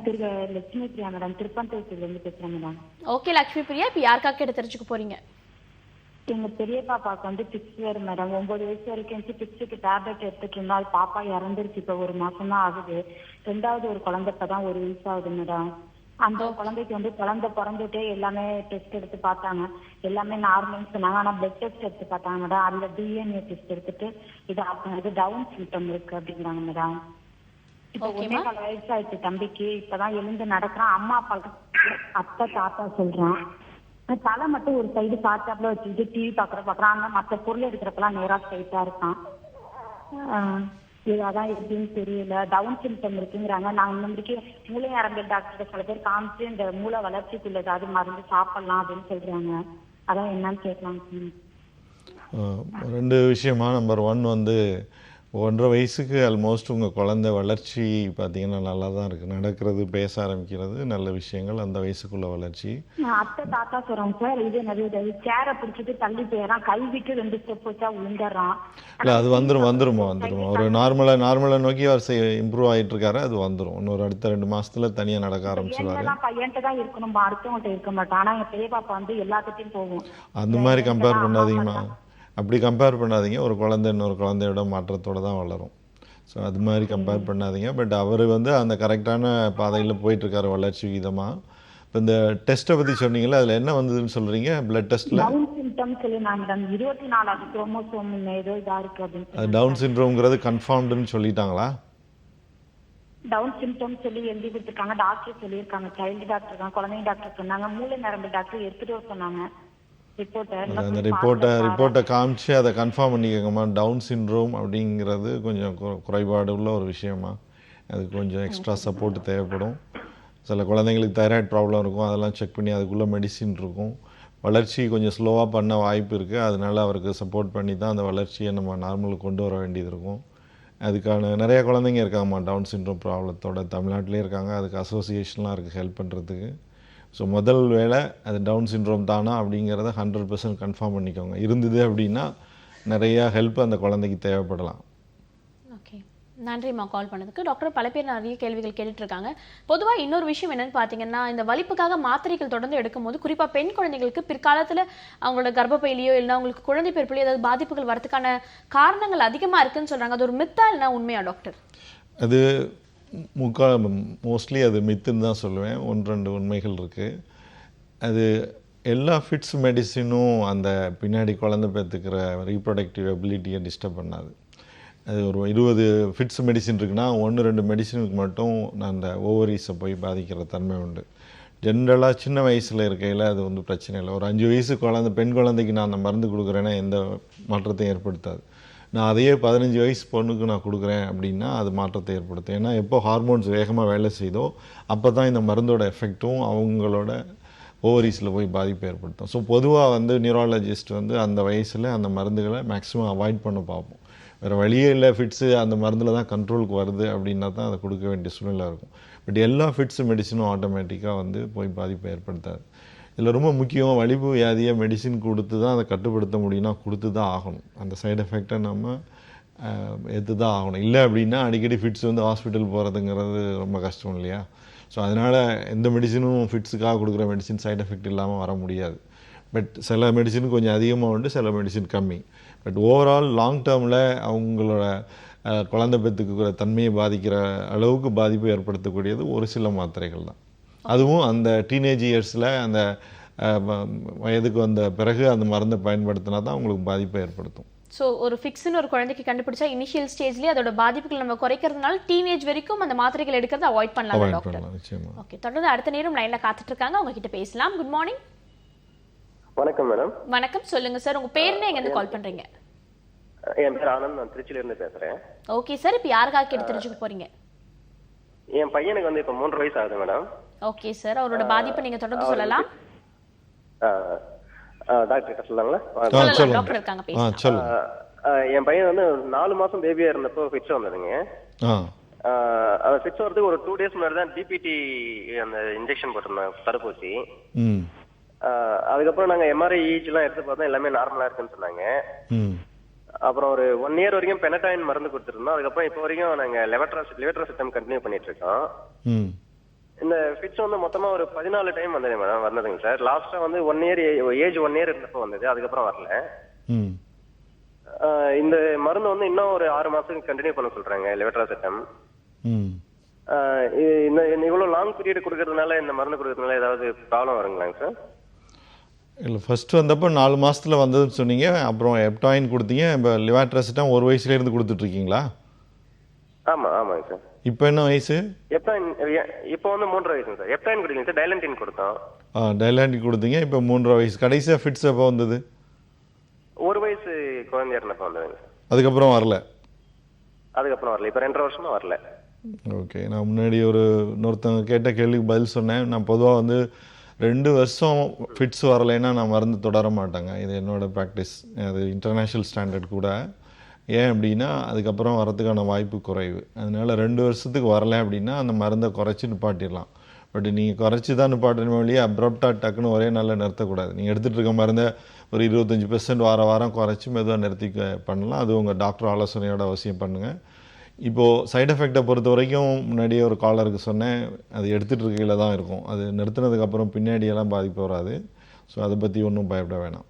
லட்சுமி பிரியா மேடம், திருப்பந்தூர்லேருந்து பேசுகிறேன் மேடம். ஓகே லக்ஷ்மி பிரியா, இப்போ யாருக்காக கேட்டு தெரிஞ்சுக்க போறீங்க? எங்கள் பெரிய பாப்பாவுக்கு வந்து பிக்ஸ் வேறு மேடம். 9 வயசு வரைக்கும் பிக்ஸுக்கு டேப்லெட் எடுத்துட்டு இருந்தால் பாப்பா இறந்துருச்சு. இப்போ 1 மாசம் தான் ஆகுது. 2வது ஒரு குழந்தை இப்போ தான் 1 வயசு ஆகுது மேடம். அந்த குழந்தைக்கு வந்து குழந்தை பிறந்துட்டே எல்லாமே டெஸ்ட் எடுத்து பார்த்தாங்க, எல்லாமே நார்மல்னு சொன்னாங்க. ஆனால் பிளட் டெஸ்ட் எடுத்து பார்த்தாங்க மேடம். அதில் டிஎன்ஏ டெஸ்ட் எடுத்துட்டு இது டவுன் சிம்டம் இருக்கு அப்படிங்கிறாங்க மேடம். இப்போ 1.25 வயசு ஆயிடுச்சு தம்பிக்கு. இப்பதான் எழுந்து நடக்கிறான். அம்மா அப்பாவுக்கு அத்தை தாத்தா சொல்றான். தலை மட்டும் ஒரு சைடு சாச்சாப்ல வச்சுக்கிட்டு டிவி பாக்குறான். ஆனா மற்ற பொருள் எடுக்கிறப்பெல்லாம் நேரா ஸ்ட்ரைட்டா இருக்கான். அதான் எப்படின்னு தெரியல. டவுன் சிம்டம் இருக்குங்கிறாங்க. நாங்க இந்த மாதிரிக்கு மூளை நரம்பியல் டாக்டர் சில பேர் காமிச்சு இந்த மூளை வளர்ச்சிக்குள்ள ஏதாவது மருந்து சாப்பிடலாம் அப்படின்னு சொல்றாங்க. அதான் என்னன்னு கேட்கலாம். 2 விஷயமா. நம்பர் 1 வந்து 1.5 வயசுக்கு ஆல்மோஸ்ட் உங்கள் குழந்தை வளர்ச்சி பார்த்தீங்கன்னா நல்லா தான் இருக்குது. நடக்கிறது, பேச ஆரம்பிக்கிறது, நல்ல விஷயங்கள் அந்த வயசுக்குள்ள வளர்ச்சி. அத்தை தாத்தா சொல்றாங்க சார். இது நிறைய சேரை பிடிச்சிட்டு தள்ளி போயிடறான், கை விட்டு 2 ஸ்டெப் வச்சா விழுந்துடுறான். இல்லை அது வந்துருமா. ஒரு நார்மலாக நோக்கி அவர் இம்ப்ரூவ் ஆகிட்டு இருக்காரு, அது வந்துடும். இன்னொரு அடுத்த 2 மாசத்துல தனியாக நடக்க ஆரம்பிச்சிருவாரு. பையன்ட்டு தான் இருக்கணும், அடுத்தவங்கள்ட்ட இருக்க மாட்டான். ஆனால் எங்கள் பெரிய பாப்பா வந்து எல்லாத்துட்டையும் போகும். அந்த மாதிரி கம்பேர் பண்ணாதீங்கம்மா. அப்படி கம்பேர் பண்ணாதீங்க. ஒரு குழந்தை இன்னொரு குழந்தையோட மாற்றத்தோடு தான் வளரும். ஸோ அது மாதிரி கம்பேர் பண்ணாதீங்க. பட் அவர் வந்து அந்த கரெக்டான பாதையில் போயிட்டுருக்காரு வளர்ச்சி விதமாக. இப்போ இந்த டெஸ்ட்டை பற்றி சொன்னீங்களா, அதில் என்ன வந்ததுன்னு சொல்கிறீங்க? பிளட் டெஸ்ட்டில் டவுன் சிம்டம் சொல்லி நாங்கள் 24 குரோமோசோம் ஏதோ இதாக இருக்குது அப்படின்னு. அது டவுன் சிண்ட்ரோம்ங்கிறது கன்ஃபார்ம்டுன்னு சொல்லிட்டாங்களா? டவுன் சிம்டம் சொல்லி எழுதி கொடுத்துருக்காங்க. டாக்டர் சொல்லியிருக்காங்க, சைல்டு டாக்டர் தான், குழந்தைங்க டாக்டர் சொன்னாங்க, மூளை நரம்பு டாக்டர் எடுத்துகிட்டு வர சொன்னாங்க. அந்த ரிப்போர்ட்டை காமிச்சு அதை கன்ஃபார்ம் பண்ணிக்கோங்கம்மா. டவுன் சிண்ட்ரோம் அப்படிங்கிறது கொஞ்சம் குறைபாடு உள்ள ஒரு விஷயமா. அதுக்கு கொஞ்சம் எக்ஸ்ட்ரா சப்போர்ட் தேவைப்படும். சில குழந்தைங்களுக்கு தைராய்டு ப்ராப்ளம் இருக்கும், அதெல்லாம் செக் பண்ணி அதுக்குள்ளே மெடிசின் இருக்கும். வளர்ச்சி கொஞ்சம் ஸ்லோவாக பண்ண வாய்ப்பு இருக்குது. அதனால் அவருக்கு சப்போர்ட் பண்ணி தான் அந்த வளர்ச்சியை நம்ம நார்மலுக்கு கொண்டு வர வேண்டியது இருக்கும். அதுக்கான நிறைய குழந்தைங்க இருக்காங்கம்மா டவுன் சிண்ட்ரோம் ப்ராப்ளத்தோட. தமிழ்நாட்டிலே இருக்காங்க. அதுக்கு அசோசியேஷன்லாம் இருக்குது ஹெல்ப் பண்ணுறதுக்கு. ஸோ முதல் வேளை அது டவுன் சிண்ட்ரோம் தானா அப்படிங்கிறத 100% கன்ஃபார்ம் பண்ணிக்கோங்க. இருந்தது அப்படின்னா நிறையா ஹெல்ப் அந்த குழந்தைக்கு தேவைப்படலாம். ஓகே, நன்றிம்மா கால் பண்ணதுக்கு. டாக்டர், பல பேர் நிறைய கேள்விகள் கேட்டுட்டு இருக்காங்க. பொதுவா இன்னொரு விஷயம் என்னன்னு பார்த்தீங்கன்னா, இந்த வலிப்புக்காக மாத்திரைகள் தொடர்ந்து எடுக்கும்போது குறிப்பா பெண் குழந்தைகளுக்கு பிற்காலத்துல அவங்களோட கர்ப்பப்பையிலையோ இல்லைன்னா அவங்களுக்கு குழந்தை பிறப்புலையோ ஏதாவது பாதிப்புகள் வரதுக்கான காரணங்கள் அதிகமா இருக்குன்னு சொல்றாங்க. அது ஒரு மித்தா இல்லைன்னா உண்மையா டாக்டர்? அது மோஸ்ட்லி அது மித்துன்னு தான் சொல்லுவேன். 1-2 உண்மைகள் இருக்குது. அது எல்லா ஃபிட்ஸ் மெடிசினும் அந்த பின்னாடி குழந்தை பெற்றுக்கிற ரீப்ரொடக்டிவ் எபிலிட்டியை டிஸ்டர்ப் பண்ணாது. அது ஒரு 20 ஃபிட்ஸ் மெடிசின் இருக்குன்னா 1-2 மெடிசினுக்கு மட்டும் அந்த ஓவரீஸை போய் பாதிக்கிற தன்மை உண்டு. ஜென்ரலாக சின்ன வயசில் இருக்கையில் அது வந்து பிரச்சனை இல்லை. ஒரு 5 வயசு பெண் குழந்தைக்கு நான் அந்த மருந்து கொடுக்குறேன்னா எந்த மாற்றத்தையும் ஏற்படுத்தாது. நான் அதையே 15 வயசு பொண்ணுக்கு நான் கொடுக்குறேன் அப்படின்னா அது மாற்றத்தை ஏற்படுத்தும். ஏன்னா எப்போ ஹார்மோன்ஸ் வேகமாக வேலை செய்தோ அப்போ தான் இந்த மருந்தோட எஃபெக்ட்டும் அவங்களோட ஓவரீஸில் போய் பாதிப்பு ஏற்படுத்தும். ஸோ பொதுவாக வந்து நியூராலஜிஸ்ட் வந்து அந்த வயசில் அந்த மருந்துகளை மேக்ஸிமம் அவாய்ட் பண்ண பார்ப்போம். வேறு வழியே இல்லை, ஃபிட்ஸு அந்த மருந்தில் தான் கண்ட்ரோலுக்கு வருது அப்படின்னா தான் அதை கொடுக்க வேண்டிய சூழ்நிலை இருக்கும். பட் எல்லா ஃபிட்ஸ் மெடிசனும் ஆட்டோமேட்டிக்காக வந்து போய் பாதிப்பை ஏற்படுத்தாது. இதில் ரொம்ப முக்கியம், வலிப்பு வியாதியை மெடிசின் கொடுத்து தான் அதை கட்டுப்படுத்த முடியும்னா கொடுத்து தான் ஆகணும். அந்த சைடு எஃபெக்டை நம்ம எடுத்து தான் ஆகணும். இல்லை அப்படின்னா அடிக்கடி ஃபிட்ஸ் வந்து ஹாஸ்பிட்டல் போகிறதுங்கிறது ரொம்ப கஷ்டம் இல்லையா? ஸோ அதனால் எந்த மெடிசனும் ஃபிட்ஸுக்காக கொடுக்குற மெடிசின் சைடு எஃபெக்ட் இல்லாமல் வர முடியாது. பட் சில மெடிசின் கொஞ்சம் அதிகமாக உண்டு, சில மெடிசின் கம்மி. பட் ஓவரால் லாங் டேர்மில் அவங்களோட குழந்தை பெற்றுக்கிற தன்மையை பாதிக்கிற அளவுக்கு பாதிப்பு ஏற்படுத்தக்கூடியது ஒரு சில மாத்திரைகள் தான். அதுவும் அந்த டீனேஜ் இயர்ஸில் அந்த வயதுக்கு வந்த பிறகு அந்த மருந்தை பயன்படுத்தினா தான் அவங்களுக்கு பாதிப்பை ஏற்படுத்தும். ஸோ ஒரு ஃபிக்ஸ்னு ஒரு குழந்தைக்கு கண்டுபிடிச்சா இனிஷியல் ஸ்டேஜ்லேயே அதோட பாதிப்புகள் நம்ம குறைக்கிறதுனால டீனேஜ் வரைக்கும் அந்த மாத்திரைகள் எடுக்கிறத அவாய்ட் பண்ணலாம் டாக்டர். நிச்சயமா. ஓகே, தொடர்ந்து அடுத்த நேரம் லைனில் காத்துட்டு இருக்காங்க, அவங்க கிட்ட பேசலாம். Good morning. வணக்கம் மேடம். வணக்கம், சொல்லுங்க சார். உங்க பேர் என்ன, எங்கேருந்து கால் பண்றீங்க? என் பேர் ஆனந்த், நான் திருச்சியில இருந்து பேசுறேன். ஓகே சார், இப்போ யாருக்காக கேட்டு தெரிஞ்சுக்க போறீங்க? என் பையனுக்கு வந்து இப்போ 3 வயசு ஆகுது மேடம். ஓகே சார், அவரோட பாதிப்பை நீங்க தொடர்ந்து சொல்லலாம். டாக்டர் கிட்ட சொல்லலாங்களா? சொல்லலாம், டாக்டர் இருக்காங்க, பேசலாம். என் பையன் வந்து 4 மாசம் பேபியா இருந்தப்போ ஃபிட்ஸ் வந்ததுங்க. அந்த ஃபிட்ஸ் வரதுக்கு ஒரு 2 டேஸ் முன்னாடி தான் டிபிடி அந்த இன்ஜெக்ஷன் போட்டிருந்தேன், தடுப்பூசி. அதுக்கப்புறம் நாங்க எம்ஆர்ஐ இஜிலாம் எடுத்து பார்த்தோம், எல்லாமே நார்மலா இருக்குன்னு சொன்னாங்க. அப்புறம் ஒரு 1 இயர் வரைக்கும் பெனடாயின் மருந்து கொடுத்துருந்தோம். அதுக்கப்புறம் இப்போ வரைக்கும் நாங்க லெவட்ராசிட்டம் கண்டினியூ பண்ணிட்டு இருக்கோம். இந்த ஃபிட்ஸ் வந்து மொத்தமா ஒரு 14 டைம் வந்தது மேடம், வந்ததுங்க சார். லாஸ்டா வந்து 1 இயர் ஏஜ் 1 இயர் இருந்தப்போ வந்தது, அதுக்கப்புறம் வரல. இந்த மருந்து வந்து இன்னும் ஒரு 6 மாசத்துக்கு கண்டினியூ பண்ண சொல்றாங்க, லெவட்ராசிட்டம். இந்த இவ்வளவு லாங் பீரியட் கொடுக்கறதுனால, இந்த மருந்து கொடுக்கறதுனால ஏதாவது ப்ராப்ளம் வருங்களாங்க சார்? இல்லை, ஃபர்ஸ்ட் வந்தப்போ 4 மாசத்துல வந்ததுன்னு சொன்னீங்க. அப்புறம் எப்டாயின் கொடுத்தீங்க. இப்போ லெவட்ராசிட்டம் 1 வயசுலேருந்து கொடுத்துட்ருக்கீங்களா? ஆமாங்க சார். இப்போ என்ன வயசு? இப்போ வந்து 3 வயசுங்க சார். எப்டாயின் கொடுத்தீங்க சார், டைலண்டின் கொடுத்தோம். டைலாண்டின் கொடுத்தீங்க. இப்போ 3 வயசு. கடைசியாக ஃபிட்ஸ் எப்போ வந்தது? 1 வயசு குழந்தையா இருந்தப்போ வந்ததுங்க. அதுக்கப்புறம் வரல? அதுக்கப்புறம் வரல, இப்போ 2.5 வருஷமா வரல. ஓகே, நான் முன்னாடி இன்னொருத்தவங்க கேட்ட கேள்விக்கு பதில் சொன்னேன். நான் பொதுவாக வந்து 2 வருஷம் ஃபிட்ஸ் வரலைன்னா நான் மருந்து தொடர மாட்டேங்க. இது என்னோட ப்ராக்டிஸ். அது இன்டர்நேஷ்னல் ஸ்டாண்டர்ட் கூட. ஏன் அப்படின்னா அதுக்கப்புறம் வரதுக்கான வாய்ப்பு குறைவு. அதனால 2 வருஷத்துக்கு வரலை அப்படின்னா அந்த மருந்தை குறைச்சி நிப்பாட்டிடலாம். பட் நீங்கள் குறைச்சி தான் நிப்பாட்டணும் வழியே அப்ரப்டாக டக்குன்னு ஒரே நாளில் நிறுத்தக்கூடாது. நீங்கள் எடுத்துகிட்டு இருக்க மருந்தை ஒரு 25% வாரம் குறைச்சி மெதுவாக நிறுத்தி பண்ணலாம். அது உங்கள் டாக்டர் ஆலோசனையோட அவசியம் பண்ணுங்கள். இப்போது சைடு எஃபெக்டை பொறுத்த வரைக்கும் முன்னாடியே ஒரு காலருக்கு சொன்னேன், அது எடுத்துகிட்டு இருக்கையில் தான் இருக்கும். அது நிறுத்தினதுக்கப்புறம் பின்னாடியெல்லாம் பாதிப்பு வராது. ஸோ அதை பற்றி ஒன்றும் பயப்பட வேணாம்.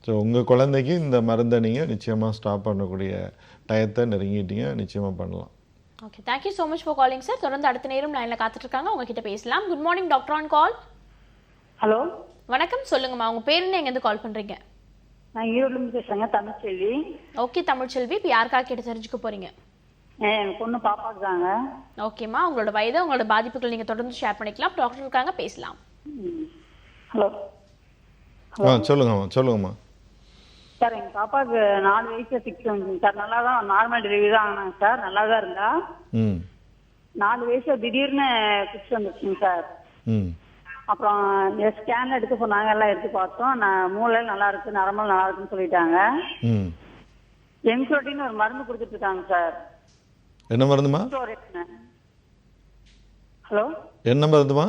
ஸோ உங்கள் குழந்தைக்கு இந்த மருந்தை நீங்கள் நிச்சயமாக ஸ்டாப் பண்ணக்கூடிய டயத்தை நெருங்கிட்டீங்க, நிச்சயமாக பண்ணலாம். Okay, thank you so much for calling sir. தொடர்ந்து அடுத்த நேரம் லைனில் காத்துட்டு இருக்காங்க, உங்ககிட்ட பேசலாம். Good morning, doctor on call. Hello, வணக்கம், சொல்லுங்கம்மா. உங்க பேர் என்ன, எங்கேருந்து கால் பண்றீங்க? நான் ஈரோடுலேருந்து பேசுறேங்க, தமிழ்ச்செல்வி. ஓகே தமிழ்ச்செல்வி, இப்போ யாருக்காக கேட்டு தெரிஞ்சுக்க போறீங்க? என் பொண்ணு பாப்பாக்கு தாங்க. ஓகேம்மா, உங்களோட வயது, உங்களோட பாதிப்புகள் நீங்க தொடர்ந்து ஷேர் பண்ணிக்கலாம். டாக்டர் இருக்காங்க, பேசலாம். ஹலோ. சொல்லுங்கம்மா. சார், எங்க பாப்பாக்கு 4 வயசு 6 வந்துங்க சார். நல்லா தான் நார்மல் டெலிவரி தான் ஆனாங்க சார். நல்லா தான் இருந்தா. 4 வயசு திடீர்னு 6 வந்துச்சுங்க சார். அப்புறம் ஸ்கேன்ல எடுக்க சொன்னாங்க, எல்லாம் எடுத்து பார்த்தோம். நான் மூளை நல்லா இருக்கு, நரம்பல் நல்லா இருக்குன்னு சொல்லிட்டாங்க. என்க்ரோட்டின்னு ஒரு மருந்து கொடுத்துட்டு இருக்காங்க சார். என்ன மருந்துமா? ஹலோ, என்ன மருந்துமா?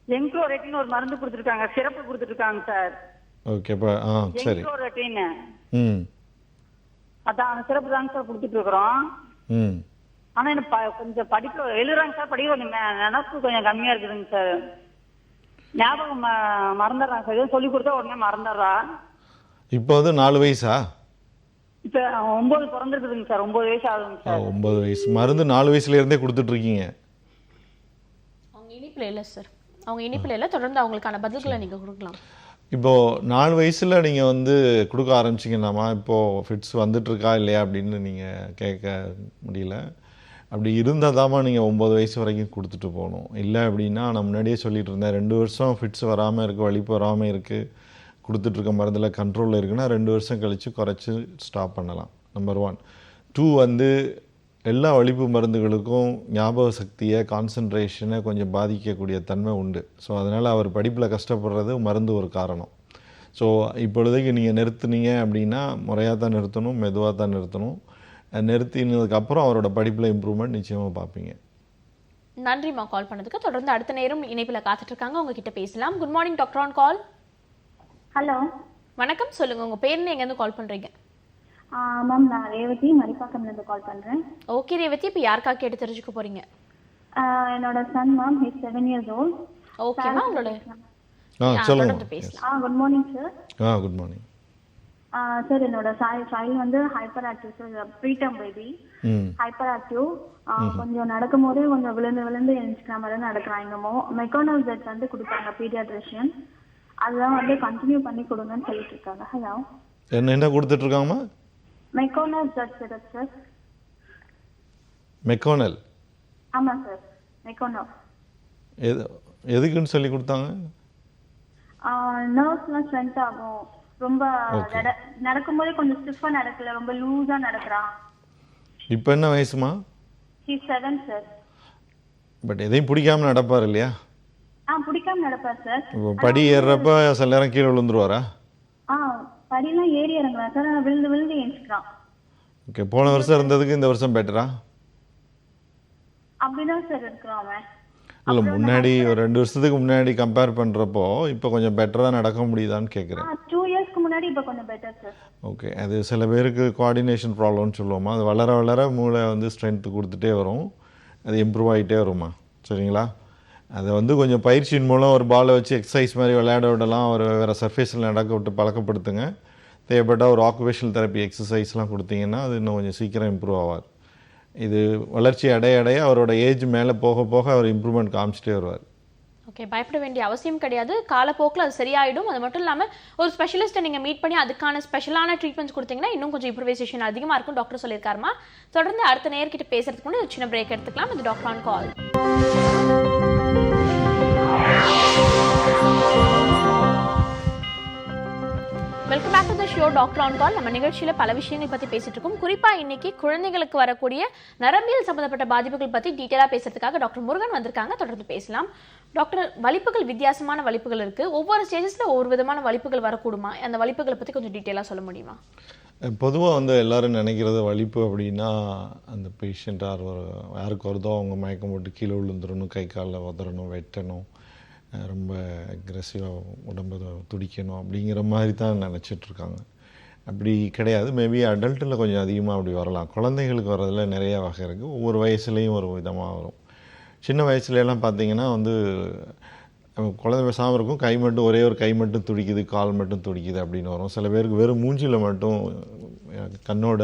என்க்ரோட்டின்னு ஒரு மருந்து கொடுத்துருக்காங்க, சிறப்பு கொடுத்துட்டு இருக்காங்க சார். ஓகேப்பா, சரி. என்க்ரோட்டின் அதான் அந்த சிறப்பு தாங்க சார் கொடுத்துட்டு இருக்கிறோம். ம் ஆனா எனக்கு கொஞ்சம் படிப்பு எழுதுறாங்க சார், படிக்க கொஞ்சம் நினப்பு கொஞ்சம் கம்மியா இருக்குதுங்க சார். ஞாபகம் மறந்துடுறாங்க சார், எதுவும் சொல்லி கொடுத்தா உடனே மறந்துடுறா. இப்போ வந்து 4 வயசா? இப்ப 9 பிறந்திருக்குதுங்க சார், 9 வயசு ஆகுதுங்க சார். 9 வயசு. மருந்து 4 வயசுலேருந்தே கொடுத்துட்ருக்கீங்க? அவங்க இனிப்பில் இல்லை சார், அவங்க இனிப்பில் இல்லை. தொடர்ந்து அவங்களுக்கான பதில்களை நீங்கள் கொடுக்கலாம். இப்போது 4 வயசில் நீங்கள் வந்து கொடுக்க ஆரம்பிச்சிங்கன்னாமா இப்போது ஃபிட்ஸ் வந்துட்டுருக்கா இல்லையா அப்படின்னு நீங்கள் கேட்க முடியல. அப்படி இருந்தால் தாம்மா நீங்கள் 9 வயசு வரைக்கும் கொடுத்துட்டு போகணும். இல்லை அப்படின்னா நான் முன்னாடியே சொல்லிட்டு இருந்தேன், 2 வருஷம் ஃபிட்ஸ் வராமல் இருக்குது, வலிப்பு வராமல் இருக்குது, கொடுத்துட்ருக்க மருந்தில் கண்ட்ரோலில் இருக்குன்னா 2 வருஷம் கழித்து குறைச்சி ஸ்டாப் பண்ணலாம். நம்பர் 1. 2 வந்து எல்லா வலிப்பு மருந்துகளுக்கும் ஞாபக சக்தியை, கான்சன்ட்ரேஷனை கொஞ்சம் பாதிக்கக்கூடிய தன்மை உண்டு. ஸோ அதனால் அவர் படிப்பில் கஷ்டப்படுறது மருந்து ஒரு காரணம். ஸோ இப்பொழுதைக்கு நீங்கள் நிறுத்துனீங்க அப்படின்னா முறையாக தான் நிறுத்தணும், மெதுவாக தான் நிறுத்தணும். நிறுத்தினதுக்கப்புறம் அவரோட படிப்பில் இம்ப்ரூவ்மெண்ட் நிச்சயமாக பார்ப்பீங்க. நன்றிம்மா கால் பண்ணதுக்கு. தொடர்ந்து அடுத்த நேரம் இணைப்பில் காத்துட்டு இருக்காங்க, உங்ககிட்ட பேசலாம். Good morning doctor on call. Hello, வணக்கம், சொல்லுங்க உங்க பேர், எங்கேருந்து கால் பண்றீங்க? மேம் நான் ரேவதி மரிப்பாக்கம்லேருந்து கால் பண்ணுறேன். ஓகே ரேவதி, இப்போ யாருக்காக கேட்டு தெரிஞ்சுக்க போறீங்க? என்னோட son ma'am, his 7 years old. ஓகேம்மா, உங்களோட சொல்லுங்கள். பேசலாம். Good morning sir. Good morning sir, என்னோட சைல்டு வந்து hyper active sir, freedom baby, hyper active. கொஞ்சம் நடக்கும் போதே கொஞ்சம் விழுந்து எழுந்துக்கிற மாதிரி நடக்கிறான். இன்னமும் மெக்கானல் ஜெட் வந்து கொடுத்தாங்க பீடியாட்ரிஷியன், அதெல்லாம் வந்து கண்டினியூ பண்ணி கொடுங்கன்னு சொல்லிட்டு இருக்காங்க. ஹலோ, என்ன கொடுத்துட்ருக்காங்கம்மா? மெக்கானல் ஜெட் சிரப் சார். மெக்கானல்? ஆமாம் சார், மெக்கானல். எதுக்குன்னு சொல்லி கொடுத்தாங்க? நர்வ்ஸ்லாம் ஸ்ட்ரென்த் ஆகும். ரொம்ப நடக்கும்போதே கொஞ்சம் ஸ்டிஃபா நடக்கல, ரொம்ப லூஸா நடக்கிறான். இப்போ என்ன வயசுமா? He's 7 sir. பட் எதையும் பிடிக்காம நடப்பார் இல்லையா? பிடிக்காம நடப்பார் சார். இப்போ படி ஏறுறப்ப சில நேரம் கீழே விழுந்துருவாரா? படியெல்லாம் ஏறி இறங்கலாம் சார், ஆனால் விழுந்து எழுந்துக்கிறான். ஓகே, போன வருஷம் இருந்ததுக்கு இந்த வருஷம் பெட்டரா? அப்படிதான் சார் இருக்கிறான் அவன். இல்லை, முன்னாடி ஒரு 2 வருஷத்துக்கு முன்னாடி கம்பேர் பண்ணுறப்போ இப்போ கொஞ்சம் பெட்டராக நடக்க முடியுதான்னு கேட்குறேன். 2 இயர்ஸ்க்கு முன்னாடி இப்போ கொஞ்சம் பெட்டர் சார். ஓகே, அது சில பேருக்கு கோஆர்டினேஷன் ப்ராப்ளம்னு சொல்லுவோமா, அது வளர வளர மூளை வந்து ஸ்ட்ரென்த்து கொடுத்துட்டே வரும், அது இம்ப்ரூவ் ஆகிட்டே வருமா, சரிங்களா? அதை வந்து கொஞ்சம் பயிற்சியின் மூலம் ஒரு பாலை வச்சு எக்ஸசைஸ் மாதிரி விளையாட விடலாம், ஒரு வேறு சர்ஃபேஸில் நடக்க விட்டு பழக்கப்படுத்துங்க. தேவைப்பட்டால் ஒரு ஆக்குபேஷனல் தெரப்பி எக்ஸசைஸ்லாம் கொடுத்தீங்கன்னா அது இன்னும் கொஞ்சம் சீக்கிரம் இம்ப்ரூவ் ஆவார். இது வளர்ச்சி அடைய அவரோட ஏஜ் மேலே போக போக அவர் இம்ப்ரூவ்மெண்ட் காமிச்சிட்டே வருவார். ஓகே, பயப்பட வேண்டிய அவசியம் கிடையாது. காலப்போக்கில் அது சரியாயிடும். அது மட்டும் இல்லாமல் ஒரு ஸ்பெஷலிஸ்ட்டை நீங்கள் மீட் பண்ணி அதுக்கான ஸ்பெஷலான ட்ரீட்மெண்ட்ஸ் கொடுத்தீங்கன்னா இன்னும் கொஞ்சம் இம்ப்ரூவைசேஷன் அதிகமாக இருக்கும் டாக்டர் சொல்லியிருக்காருமா. தொடர்ந்து அடுத்த நேர்கிட்ட பேசுறதுக்கு முன்னாடி ஒரு சின்ன பிரேக் எடுத்துக்கலாம். இது doctor on call. Welcome back to the show doctor on call. நம்ம நிகழ்ச்சியில் பல விஷயங்கள் பற்றி பேசிட்டு இருக்கோம். குறிப்பாக இன்னைக்கு குழந்தைகளுக்கு வரக்கூடிய நரம்பியல் சம்பந்தப்பட்ட பாதிப்புகள் பற்றி டீட்டெயிலாக பேசுறதுக்காக டாக்டர் முருகன் வந்திருக்காங்க. தொடர்ந்து பேசலாம். டாக்டர், வலிப்புகள் வித்தியாசமான வலிப்புகள் இருக்கு, ஒவ்வொரு ஸ்டேஜஸ்ல ஒவ்வொரு விதமான வலிப்புகள் வரக்கூடுமா? அந்த வலிப்புகளை பற்றி கொஞ்சம் டீட்டெயிலாக சொல்ல முடியுமா? பொதுவாக வந்து எல்லோரும் நினைக்கிறது வலிப்பு அப்படின்னா அந்த பேஷண்ட் யாருக்கு வருதோ அவங்க மயக்கம் போட்டு கீழே விழுந்துடணும், கை காலில் உதறணும், வெட்டணும், ரொம்ப அக்ரெசிவாக உடம்பு துடிக்கணும் அப்படிங்கிற மாதிரி தான் நினச்சிட்ருக்காங்க. அப்படி கிடையாது. மேபி அடல்ட்டில் கொஞ்சம் அதிகமாக அப்படி வரலாம். குழந்தைகளுக்கு வர்றதுல நிறைய வகை இருக்குது, ஒவ்வொரு வயசுலேயும் ஒரு விதமாக வரும். சின்ன வயசுலலாம் பார்த்திங்கன்னா வந்து குழந்தை பேசாமல் இருக்கும், கை மட்டும் ஒரே ஒரு கை மட்டும் துடிக்குது, கால் மட்டும் துடிக்குது அப்படின்னு வரும். சில பேருக்கு வெறும் மூஞ்சியில் மட்டும் கண்ணோட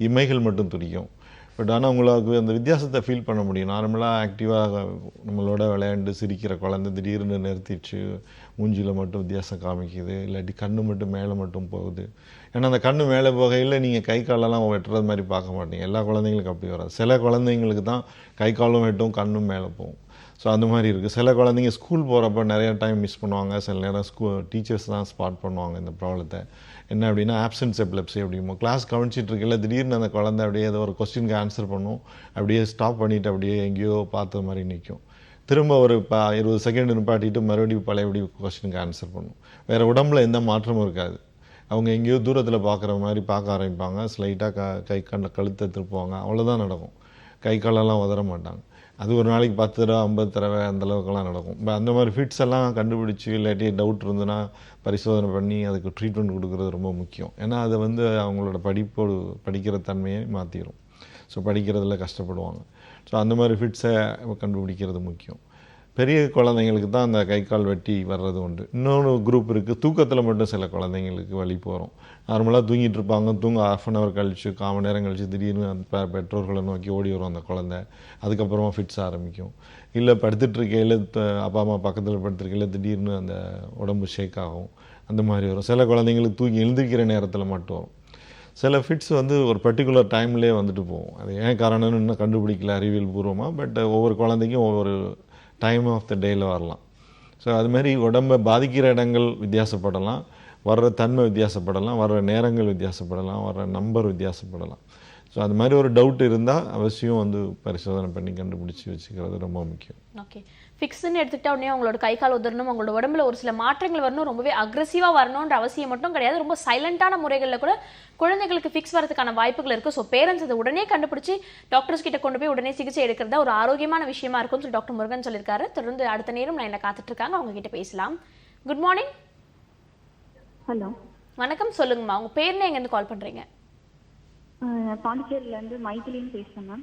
இமைகள் மட்டும் துடிக்கும். பட் ஆனால் உங்களுக்கு அந்த வித்தியாசத்தை ஃபீல் பண்ண முடியும். நார்மலாக ஆக்டிவாக நம்மளோட விளையாண்டு சிரிக்கிற குழந்தை திடீர்னு நிறுத்திடுச்சு, மூஞ்சியில் மட்டும் வித்தியாசம் காமிக்குது, இல்லாட்டி கண்ணு மட்டும் மேலே மட்டும் போகுது. ஏன்னா அந்த கண்ணு மேலே போகையில் நீங்கள் கை காலெல்லாம் வெட்டுறது மாதிரி பார்க்க மாட்டீங்க. எல்லா குழந்தைங்களுக்கும் அப்படி வராது. சில குழந்தைங்களுக்கு தான் கை காலும் வெட்டும், கண்ணும் மேலே போகும். ஸோ அந்த மாதிரி இருக்குது. சில குழந்தைங்க ஸ்கூல் போகிறப்ப நிறையா டைம் மிஸ் பண்ணுவாங்க. சில நேரம் டீச்சர்ஸ் தான் ஸ்பாட் பண்ணுவாங்க இந்த ப்ராப்ளத்தை. என்ன அப்படின்னா ஆப்சன்ஸ் எபிலெப்சி அப்படிமோ. கிளாஸ் கவனிச்சிட்டு இருக்கல திடீர்னு அந்த குழந்தை அப்படியே ஏதோ ஒரு கொஸ்டினுக்கு ஆன்சர் பண்ணும், அப்படியே ஸ்டாப் பண்ணிவிட்டு அப்படியே எங்கேயோ பார்த்த மாதிரி நிற்கும். திரும்ப ஒரு 20 செகண்ட் நிப்பாட்டிட்டு மறுபடியும் பழையபடி கொஸ்டினுக்கு ஆன்சர் பண்ணும். வேறு உடம்புல எந்த மாற்றமும் இருக்காது. அவங்க எங்கேயோ தூரத்தில் பார்க்குற மாதிரி பார்க்க ஆரம்பிப்பாங்க, ஸ்லைட்டாக கை கழுத்தை திருப்புவாங்க, அவ்வளோதான் நடக்கும். கை காலெல்லாம் உதற மாட்டாங்க. அது ஒரு நாளைக்கு 10 தடவை 50 தடவை அந்தளவுக்குலாம் நடக்கும். அந்த மாதிரி ஃபிட்ஸ் எல்லாம் கண்டுபிடிச்சி இல்லாட்டி டவுட் இருந்ததுன்னா பரிசோதனை பண்ணி அதுக்கு ட்ரீட்மெண்ட் கொடுக்குறது ரொம்ப முக்கியம். ஏன்னா அது வந்து அவங்களோட படிக்கிற தன்மையை மாற்றிடும். ஸோ படிக்கிறதுல கஷ்டப்படுவாங்க. ஸோ அந்த மாதிரி ஃபிட்ஸை கண்டுபிடிக்கிறது முக்கியம். பெரிய குழந்தைங்களுக்கு தான் அந்த கை கால் வெட்டி வர்றது உண்டு. இன்னொரு குரூப் இருக்குது, தூக்கத்தில் மட்டும் சில குழந்தைங்களுக்கு வலிப்பு வரும். நார்மலாக தூங்கிட்டு இருப்பாங்க, தூங்க 1/2 hour கழிச்சு 1/4 மணி நேரம் கழிச்சு திடீர்னு அந்த பெற்றோர்களை நோக்கி ஓடி வரும் அந்த குழந்தை. அதுக்கப்புறமா ஃபிட்ஸ் ஆரம்பிக்கும். இல்லை படுத்துட்ருக்கையில் அப்பா அம்மா பக்கத்தில் படுத்துருக்கையில் திடீர்னு அந்த உடம்பு ஷேக் ஆகும், அந்த மாதிரி வரும். சில குழந்தைங்களுக்கு தூக்கி எழுந்திருக்கிற நேரத்தில் மட்டும் வரும். சில ஃபிட்ஸ் வந்து ஒரு பர்டிகுலர் டைம்லேயே வந்துட்டு போகும். அது ஏன் காரணம்னு இன்னும் கண்டுபிடிக்கல அறிவியல் பூர்வமாக. பட் ஒவ்வொரு குழந்தைக்கும் ஒவ்வொரு டைம் ஆஃப் த டேயில் வரலாம். ஸோ அதுமாதிரி உடம்பை பாதிக்கிற இடங்கள் வித்தியாசப்படலாம், வர்ற தன்மை வித்தியாசப்படலாம், வர்ற நேரங்கள் வித்தியாசப்படலாம், வர்ற நம்பர் வித்தியாசப்படலாம். ஸோ அது மாதிரி ஒரு டவுட் இருந்தால் அவசியம் வந்து பரிசோதனை பண்ணி கண்டுபிடிச்சி வச்சுக்கிறது ரொம்ப முக்கியம். ஓகே, ஃபிக்ஸ்ன்னு எடுத்துக்கிட்டா உடனே அவங்களோட கை கால் உதறணும், அவங்களோட உடம்புல ஒரு சில மாற்றங்கள் வரணும், ரொம்பவே அக்ரெசிவாக வரணுன்ற அவசியம் மட்டும் கிடையாது. ரொம்ப சைலண்டான முறைகளில் கூட குழந்தைகளுக்கு ஃபிக்ஸ் வரதுக்கான வாய்ப்புகள் இருக்குது. ஸோ பேரண்ட்ஸ் அதை உடனே கண்டுபிடிச்சி டாக்டர்ஸ் கிட்ட கொண்டு போய் உடனே சிகிச்சை எடுக்கிறதா ஒரு ஆரோக்கியமான விஷயமா இருக்கும்னு சொல்லி டாக்டர் முருகன் சொல்லியிருக்காரு. தொடர்ந்து அடுத்த நேரம் லைனில் காத்துட்டு இருக்காங்க, அவங்க கிட்ட பேசலாம். Good morning. ஹலோ, வணக்கம், சொல்லுங்கம்மா. உங்க பேர்னு எங்கேருந்து கால் பண்றீங்க? பாண்டிச்சேரியிலேருந்து மைதிலின்னு பேசுகிறேன் மேம்.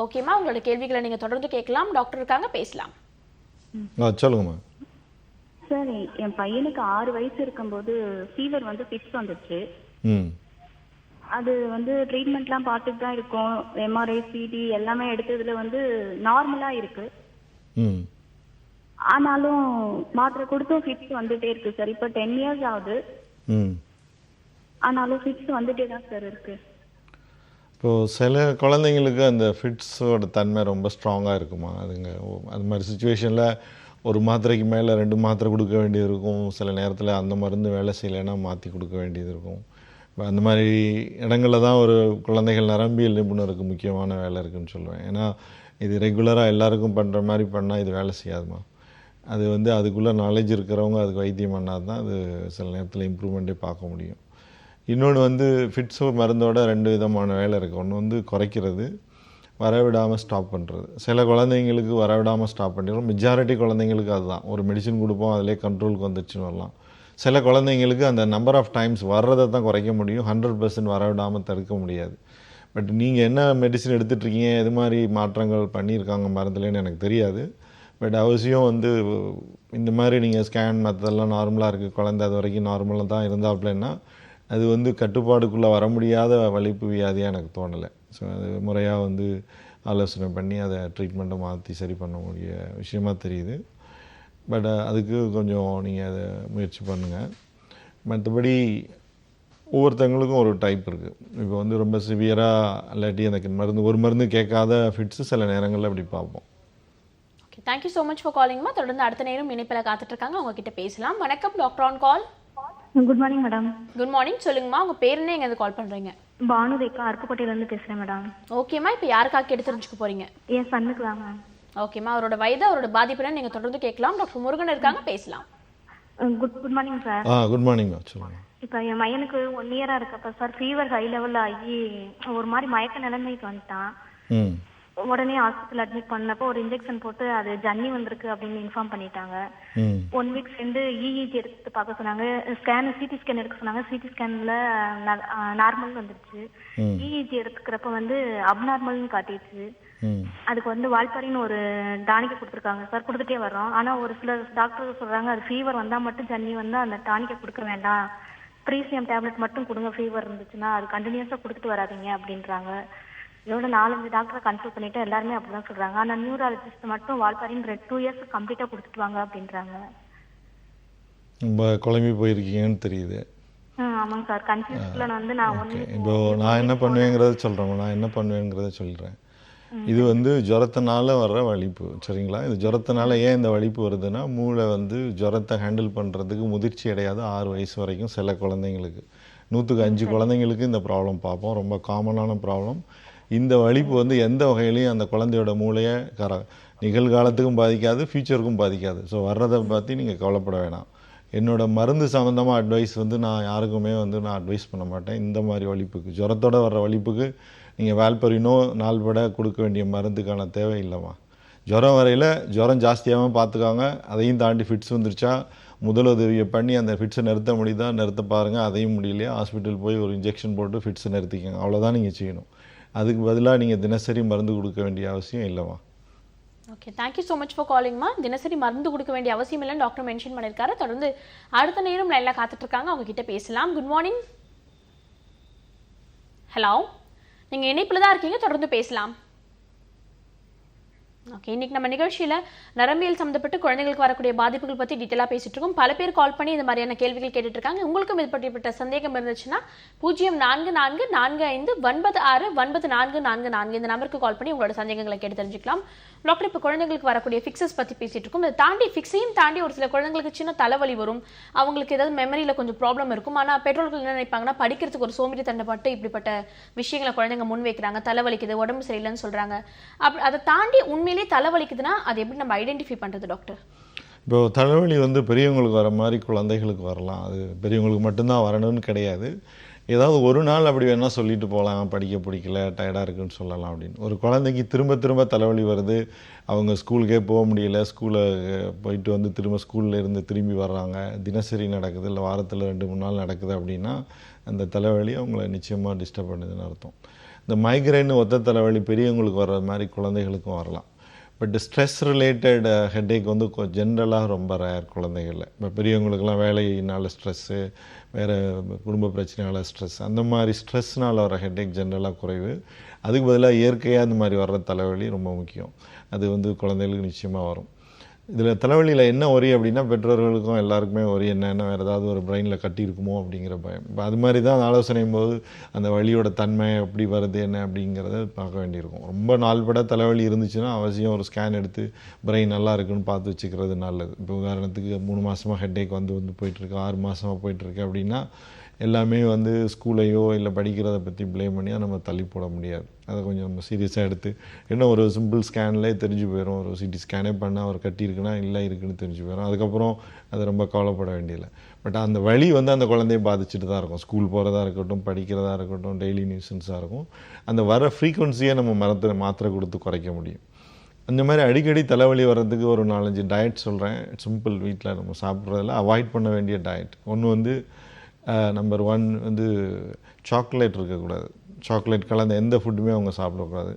ஓகேம்மா, உங்களோட கேள்விகளை நீங்க தொடர்ந்து கேட்கலாம், டாக்டர் இருக்காங்க, பேசலாம். சொல்லுங்கம்மா. சார், என் பையனுக்கு 6 வயசு இருக்கும்போது ஃபீவர் வந்து ஃபிக்ஸ் வந்துச்சு. அது வந்து ட்ரீட்மெண்ட்லாம் பார்த்துட்டு தான் இருக்கோம். எம்ஆர்ஐ, சிடி எல்லாமே எடுத்ததுல வந்து நார்மலா இருக்கு. ஆனாலும் மாத்திரை கொடுத்தும் ஃபிக்ஸ் வந்துட்டே இருக்கு சார். இப்போ 10 years ஆகுது, ஆனாலும் ஃபிக்ஸ் வந்துட்டே தான் சார் இருக்கு. இப்போது சில குழந்தைங்களுக்கு அந்த ஃபிட்ஸோட தன்மை ரொம்ப ஸ்ட்ராங்காக இருக்குமா? அது மாதிரி சுச்சுவேஷனில் ஒரு மாத்திரைக்கு மேலே 2 மாத்திரை கொடுக்க வேண்டியது இருக்கும். சில நேரத்தில் அந்த மருந்து வேலை செய்யலைன்னா மாற்றி கொடுக்க வேண்டியது இருக்கும். அந்த மாதிரி இடங்களில் தான் ஒரு குழந்தைகள் நரம்பியல் நிபுணருக்கு முக்கியமான வேலை இருக்குதுன்னு சொல்லுவேன். ஏன்னா இது ரெகுலராக எல்லாருக்கும் பண்ணுற மாதிரி பண்ணால் இது வேலை செய்யாதுமா. அது வந்து அதுக்குள்ளே நாலேஜ் இருக்கிறவங்க அதுக்கு வைத்தியம் பண்ணால் தான் அது சில நேரத்தில் இம்ப்ரூவ்மெண்ட்டே பார்க்க முடியும். இன்னொன்று வந்து ஃபிட்ஸோ மருந்தோட 2 விதமான வேலை இருக்குது. ஒன்று வந்து குறைக்கிறது, வரவிடாமல் ஸ்டாப் பண்ணுறது. சில குழந்தைங்களுக்கு வரவிடாமல் ஸ்டாப் பண்ணிடுறோம். மெஜாரிட்டி குழந்தைங்களுக்கு அதுதான், ஒரு மெடிசன் கொடுப்போம் அதிலே கண்ட்ரோலுக்கு வந்துடுச்சுன்னு வரலாம். சில குழந்தைங்களுக்கு அந்த நம்பர் ஆஃப் டைம்ஸ் வர்றதை தான் குறைக்க முடியும், 100% வரவிடாமல் தடுக்க முடியாது. பட் நீங்கள் என்ன மெடிசன் எடுத்துகிட்ருக்கீங்க, எது மாதிரி மாற்றங்கள் பண்ணியிருக்காங்க மருந்துலேன்னு எனக்கு தெரியாது. பட் அவசியம் வந்து இந்த மாதிரி நீங்கள் ஸ்கேன் மற்றதெல்லாம் நார்மலாக இருக்குது, குழந்தை அது வரைக்கும் நார்மலாக தான் இருந்தாப்புலன்னா அது வந்து கட்டுப்பாடுக்குள்ளே வர முடியாத வலிப்பு வியாதியாக எனக்கு தோணலை. ஸோ அது முறையாக வந்து ஆலோசனை பண்ணி அதை ட்ரீட்மெண்ட்டை மாற்றி சரி பண்ண முடிய விஷயமாக தெரியுது. பட் அதுக்கு கொஞ்சம் நீங்கள் அதை முயற்சி பண்ணுங்கள். மற்றபடி ஒவ்வொருத்தங்களுக்கும் ஒரு டைப் இருக்குது. இப்போ வந்து ரொம்ப சிவியராக இல்லாட்டி எனக்கு ஒரு மருந்து கேட்காத ஃபிட்ஸு சில நேரங்களில் அப்படி பார்ப்போம். Okay, thank you so much for காலிங்மா. தொடர்ந்து அடுத்த நேரம் இணைப்பில் காத்துட்டு இருக்காங்க, அவங்க கிட்ட பேசலாம். வணக்கம், doctor on call. Good morning madam. Good morning, சொல்லுங்கம்மா. உங்க பேருன்னு எங்கேருந்து கால் பண்றீங்க? பானுரேகா, அருப்புக்கோட்டையிலேருந்து பேசுகிறேன் மேடம். ஓகேம்மா, இப்போ யாருக்காக கேட்டு தெரிஞ்சுக்க போறீங்க? என் சன்னுக்கு தான் மேம். ஓகேம்மா, அவரோட வயது, அவரோட பாதிப்புன்னு நீங்க தொடர்ந்து கேட்கலாம். டாக்டர் முருகன் இருக்காங்க, பேசலாம். Good morning sir. Good morning ma'am, சொல்லுங்கள். இப்போ என் பையனுக்கு 1 year இருக்கப்ப சார் ஃபீவர் ஹை லெவலில் ஆகி ஒரு மாதிரி மயக்க நிலைமைக்கு வந்துட்டான். உடனே ஹாஸ்பிட்டல் அட்மிட் பண்ணப்போ ஒரு இன்ஜெக்ஷன் போட்டு அது ஜன்னி வந்திருக்கு அப்படின்னு இன்ஃபார்ம் பண்ணிட்டாங்க. 1 week சேர்ந்து இஇஜி எடுத்து பார்க்க சொன்னாங்க, சிடி ஸ்கேன் எடுக்க சொன்னாங்க. சிடி ஸ்கேன்ல நார்மல் வந்துருச்சு. இஇஜி எடுத்துக்கிறப்ப வந்து அப்நார்மல்னு காட்டிடுச்சு. அதுக்கு வந்து வால்பாரின்னு ஒரு டானிக்கை கொடுத்துருக்காங்க சார், கொடுத்துட்டே வர்றோம். ஆனால் ஒரு சில டாக்டர் சொல்றாங்க அது ஃபீவர் வந்தால் மட்டும் ஜன்னி வந்து அந்த டானிக்கை கொடுக்க வேண்டாம், ப்ரீசியம் டேப்லெட் மட்டும் கொடுங்க, ஃபீவர் இருந்துச்சுன்னா அது கண்டினியூஸாக கொடுத்துட்டு வராதிங்க அப்படின்றாங்க. இதோட 4-5 டாக்டரை கன்சல்ட் பண்ணிட்டு எல்லாருமே அப்படிதான் சொல்றாங்க. ஆனா நியூராலஜிஸ்ட் மட்டும் வால்பாரின் 2 years கம்ப்ளீட்டா கொடுத்துட்டு வாங்க அப்படின்றாங்க. ரொம்ப குழம்பி போயிருக்கீங்கன்னு தெரியுது. ஆமாங்க சார், கன்ஃபியூஸ்ல வந்து நான் இப்போ நான் என்ன பண்ணுவேங்கிறத சொல்கிறேன். இது வந்து ஜுரத்தினால வர்ற வலிப்பு, சரிங்களா? இது ஜுரத்தினால ஏன் இந்த வலிப்பு வருதுன்னா, மூளை வந்து ஜுரத்தை ஹேண்டில் பண்ணுறதுக்கு முதிர்ச்சி அடையாது 6 வயசு வரைக்கும். சில குழந்தைங்களுக்கு 100க்கு 5 குழந்தைங்களுக்கு இந்த ப்ராப்ளம் பார்ப்போம், ரொம்ப காமனான ப்ராப்ளம். இந்த வலிப்பு வந்து எந்த வகையிலையும் அந்த குழந்தையோட மூளையை நிகழ்காலத்துக்கும் பாதிக்காது, ஃப்யூச்சருக்கும் பாதிக்காது. ஸோ வர்றதை பற்றி நீங்கள் கவலைப்பட வேணாம். என்னோடய மருந்து சம்மந்தமாக அட்வைஸ் வந்து நான் யாருக்குமே வந்து நான் அட்வைஸ் பண்ண மாட்டேன். இந்த மாதிரி வலிப்புக்கு, ஜுரத்தோடு வர்ற வலிப்புக்கு நீங்கள் வால்பரினோ நாள்பட கொடுக்க வேண்டிய மருந்துக்கான தேவை இல்லைம்மா. ஜுரம் வரையில் ஜுரம் ஜாஸ்தியாகவும் பார்த்துக்காங்க. அதையும் தாண்டி ஃபிட்ஸ் வந்துருச்சா முதலுதவியை பண்ணி அந்த ஃபிட்ஸை நிறுத்த முடியுதா நிறுத்த பாருங்கள். அதையும் முடியலையா ஹாஸ்பிட்டல் போய் ஒரு இன்ஜெக்ஷன் போட்டு ஃபிட்ஸை நிறுத்திக்கங்க. அவ்வளோதான் நீங்கள் செய்யணும். அதுக்கு பதிலாக நீங்கள் தினசரி மருந்து கொடுக்க வேண்டிய அவசியம் இல்லைம்மா. Okay, thank you so much for காலிங்மா. தினசரி மருந்து கொடுக்க வேண்டிய அவசியம் இல்லைன்னு டாக்டர் மென்ஷன் பண்ணியிருக்காரு. தொடர்ந்து அடுத்த நேரம் லைனில் காத்துட்டு இருக்காங்க, அவங்க கிட்ட பேசலாம். Good morning. ஹலோ, நீங்கள் இணைப்பில் தான் இருக்கீங்க, தொடர்ந்து பேசலாம். ஓகே, இன்னைக்கு நம்ம நிகழ்ச்சியில் நரம்பியல் சம்மந்தப்பட்டு குழந்தைகளுக்கு வரக்கூடிய பாதிப்புகள் பற்றி டீட்டெயிலாக பேசிட்டு இருக்கோம். பல பேர் கால் பண்ணி இந்த மாதிரியான கேள்விகள் கேட்டுட்டு இருக்காங்க. உங்களுக்கும் இது பற்றிப்பட்ட சந்தேகம் இருந்துச்சுன்னா 0444969444 இந்த நம்பருக்கு கால் பண்ணி உங்களோட சந்தேகங்களை கேட்டு தெரிஞ்சுக்கலாம். டாக்டர், இப்போ குழந்தைங்களுக்கு வரக்கூடிய ஃபிக்ஸஸ் பற்றி பேசிட்டு இருக்கோம். இதை தாண்டி ஃபிக்ஸையும் தாண்டி ஒரு சில குழந்தைங்களுக்கு சின்ன தலைவலி வரும், அவங்களுக்கு ஏதாவது மெமரியில் கொஞ்சம் ப்ராப்ளம் இருக்கும். ஆனால் பெற்றோர்கள் என்ன நினைப்பாங்கன்னா, படிக்கிறதுக்கு ஒரு சோம்பேறி தண்டப்பட்டு இப்படிப்பட்ட விஷயங்களை குழந்தைங்க முன் வைக்கிறாங்க, தலைவலிக்குது, உடம்பு சரியில்லைன்னு சொல்கிறாங்க. அதை தாண்டி உண்மையிலே தலைவலிக்குதுன்னா அது எப்படி நம்ம ஐடென்டிஃபை பண்ணுறது டாக்டர்? இப்போ தலைவலி பெரியவங்களுக்கு வர மாதிரி குழந்தைகளுக்கு வரலாம். அது பெரியவங்களுக்கு மட்டும்தான் வரணும்னு கிடையாது. ஏதாவது ஒரு நாள் அப்படி வேணால் சொல்லிட்டு போகலாம், படிக்க பிடிக்கல, டயர்டாக இருக்குன்னு சொல்லலாம் அப்படின்னு. ஒரு குழந்தைக்கு திரும்ப திரும்ப தலைவலி வருது, அவங்க ஸ்கூலுக்கே போக முடியல, போயிட்டு திரும்ப ஸ்கூலில் இருந்து திரும்பி வர்றாங்க, தினசரி நடக்குது, இல்லை வாரத்தில் 2-3 நாள் நடக்குது அப்படின்னா அந்த தலைவலி அவங்கள நிச்சயமாக டிஸ்டர்ப் பண்ணுதுன்னு அர்த்தம். இந்த மைக்ரைன் ஒத்த தலைவலி பெரியவங்களுக்கு வர்ற மாதிரி குழந்தைகளுக்கும் வரலாம். பட் ஸ்ட்ரெஸ் ரிலேட்டட் ஹெட்டேக் ஜென்ரலாக ரொம்ப ரேர் குழந்தைகளில். இப்போ பெரியவங்களுக்கெல்லாம் வேலையினால் ஸ்ட்ரெஸ்ஸு, வேறு குடும்ப பிரச்சனையால் ஸ்ட்ரெஸ், அந்த மாதிரி ஸ்ட்ரெஸ்னால் வர ஹெட்டேக் ஜென்ரலாக குறைவு. அதுக்கு பதிலாக இயற்கையாக இந்த மாதிரி வர்ற தலைவலி ரொம்ப முக்கியம். அது குழந்தைகளுக்கு நிச்சயமாக வரும். இதில் தலைவலியில் என்ன ஒரி அப்படின்னா, பெற்றோர்களுக்கும் எல்லாருக்குமே ஒரி என்னென்னா, வேறு ஏதாவது ஒரு பிரெயினில் கட்டியிருக்குமோ அப்படிங்கிற பயம். இப்போ அது மாதிரி தான் ஆலோசனையும் போது அந்த வலியோட தன்மை எப்படி வருது என்ன அப்படிங்கிறத பார்க்க வேண்டியிருக்கும். ரொம்ப நாள்பட தலைவலி இருந்துச்சுன்னா அவசியம் ஒரு ஸ்கேன் எடுத்து பிரெயின் நல்லா இருக்குன்னு பார்த்து வச்சுக்கிறது நல்லது. இப்போ உதாரணத்துக்கு 3 மாதமாக ஹெட்டேக் போயிட்டுருக்கு, 6 மாதமாக போயிட்டுருக்கு அப்படின்னா எல்லாமே ஸ்கூலையோ இல்லை படிக்கிறத பற்றி ப்ளேம் பண்ணி நம்ம தள்ளி போட முடியாது. அதை கொஞ்சம் நம்ம சீரியஸாக எடுத்து, என்ன ஒரு சிம்பிள் ஸ்கேன்லேயே தெரிஞ்சு போயிடும். ஒரு சிடி ஸ்கேனே பண்ணால் ஒரு கட்டி இருக்குன்னா இல்லை இருக்குன்னு தெரிஞ்சு போயிடும். அதுக்கப்புறம் அது ரொம்ப கவலைப்பட வேண்டியதில்லை. பட் அந்த வலி அந்த குழந்தைய பாதிச்சுட்டு தான் இருக்கும். ஸ்கூல் போகிறதா இருக்கட்டும், படிக்கிறதா இருக்கட்டும், டெய்லி நியூசன்ஸாக இருக்கும். அந்த வர ஃப்ரீக்வன்சியை நம்ம மாத்திரை கொடுத்து குறைக்க முடியும். அந்த மாதிரி அடிக்கடி தலைவலி வர்றதுக்கு ஒரு 4-5 டயட் சொல்கிறேன். சிம்பிள், வீட்டில் நம்ம சாப்பிட்றதில் அவாய்ட் பண்ண வேண்டிய டயட். ஒன்று நம்பர் 1 சாக்லேட் இருக்கக்கூடாது. சாக்லேட் கலந்த எந்த ஃபுட்டுமே அவங்க சாப்பிடக்கூடாது.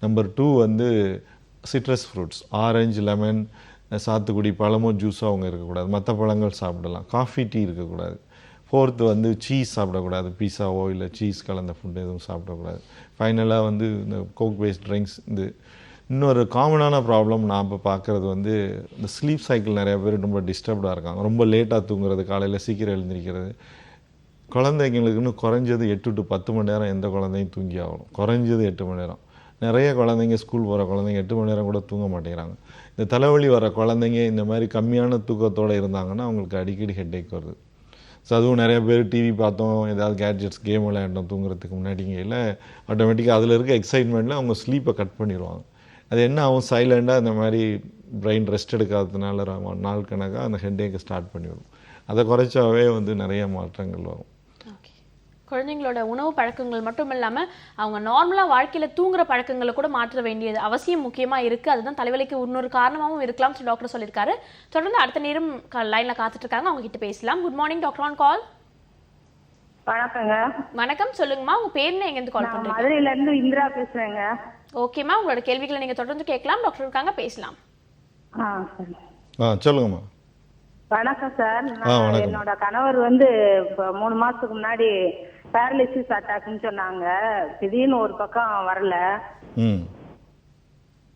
Number 2 citrus fruits, orange, lemon, சாத்துக்குடி, பழமோ ஜூஸோ அவங்க இருக்கக்கூடாது. மற்ற பழங்கள் சாப்பிடலாம். காஃபி, டீ இருக்கக்கூடாது. 4th சீஸ் சாப்பிடக்கூடாது. பீஸாவோ இல்லை சீஸ் கலந்த ஃபுட்டு எதுவும் சாப்பிடக்கூடாது. ஃபைனலாக இந்த கோக் பேஸ்ட் ட்ரிங்க்ஸ். இன்னொரு காமனான ப்ராப்ளம் நான் இப்போ பார்க்குறது இந்த ஸ்லீப் சைக்கிள். நிறைய பேர் ரொம்ப டிஸ்டர்ப்டாக இருக்காங்க. ரொம்ப லேட்டாக தூங்குறது, காலையில் சீக்கிரம் எழுந்திரிக்கிறது. குழந்தைங்களுக்கு இன்னும் குறைஞ்சது 8 to 10 மணி நேரம் எந்த குழந்தையும் தூங்கி ஆகணும். குறைஞ்சது 8 மணி நேரம். நிறைய குழந்தைங்க, ஸ்கூல் போகிற குழந்தைங்க 8 மணி நேரம் கூட தூங்க மாட்டேங்கிறாங்க. இந்த தலைவலி வர குழந்தைங்க இந்த மாதிரி கம்மியான தூக்கத்தோடு இருந்தாங்கன்னா அவங்களுக்கு அடிக்கடி ஹெட்டேக் வருது. ஸோ அதுவும் நிறைய பேர் டிவி பார்த்தோம், ஏதாவது கேட்ஜெட்ஸ், கேம் விளையாண்டோம் தூங்குறதுக்கு முன்னாடிங்க இல்லை, ஆட்டோமேட்டிக்காக அதில் இருக்க எக்ஸைட்மெண்ட்டில் அவங்க ஸ்லீப்பை கட் பண்ணிடுவாங்க. அது என்ன ஆகும், சைலண்டாக இந்த மாதிரி பிரெயின் ரெஸ்ட் எடுக்காததுனால நாள் கணக்காக அந்த ஹெட்டேக்கை ஸ்டார்ட் பண்ணிவிடும். அதை குறைச்சாவே நிறைய மாற்றங்கள் வரும். குழந்தைங்களோட உணவு பழக்கங்கள் மட்டும் இல்லாமல் அவங்க நார்மலாக வாழ்க்கையில் தூங்குற பழக்கங்களை கூட மாற்ற வேண்டியது அவசியம் முக்கியமாக இருக்குது. அதுதான் தலைவலிக்கு இன்னொரு காரணமாகவும் இருக்கலாம் டாக்டர் சொல்லியிருக்காரு. தொடர்ந்து அடுத்த நேரம் லைனில் காத்துட்டு இருக்காங்க, அவங்க கிட்ட பேசலாம். குட் மார்னிங், டாக்டர் ஆன் கால். வணக்கங்க. வணக்கம், சொல்லுங்கம்மா. உங்க பேர் என்ன, எங்கேருந்து கால் பண்ணுறீங்க? மதுரையில இருந்து இந்திரா பேசுறேங்க. ஓகேம்மா, உங்களோட கேள்விகளை நீங்கள் தொடர்ந்து கேட்கலாம், டாக்டர் இருக்காங்க, பேசலாம். சொல்லுங்கம்மா. வணக்கம் சார். என்னோட கணவர் இப்ப 3 மாசத்துக்கு முன்னாடி பேரலிசிஸ் அட்டாக்னு சொன்னாங்க. திடீர்னு ஒரு பக்கம் வரல.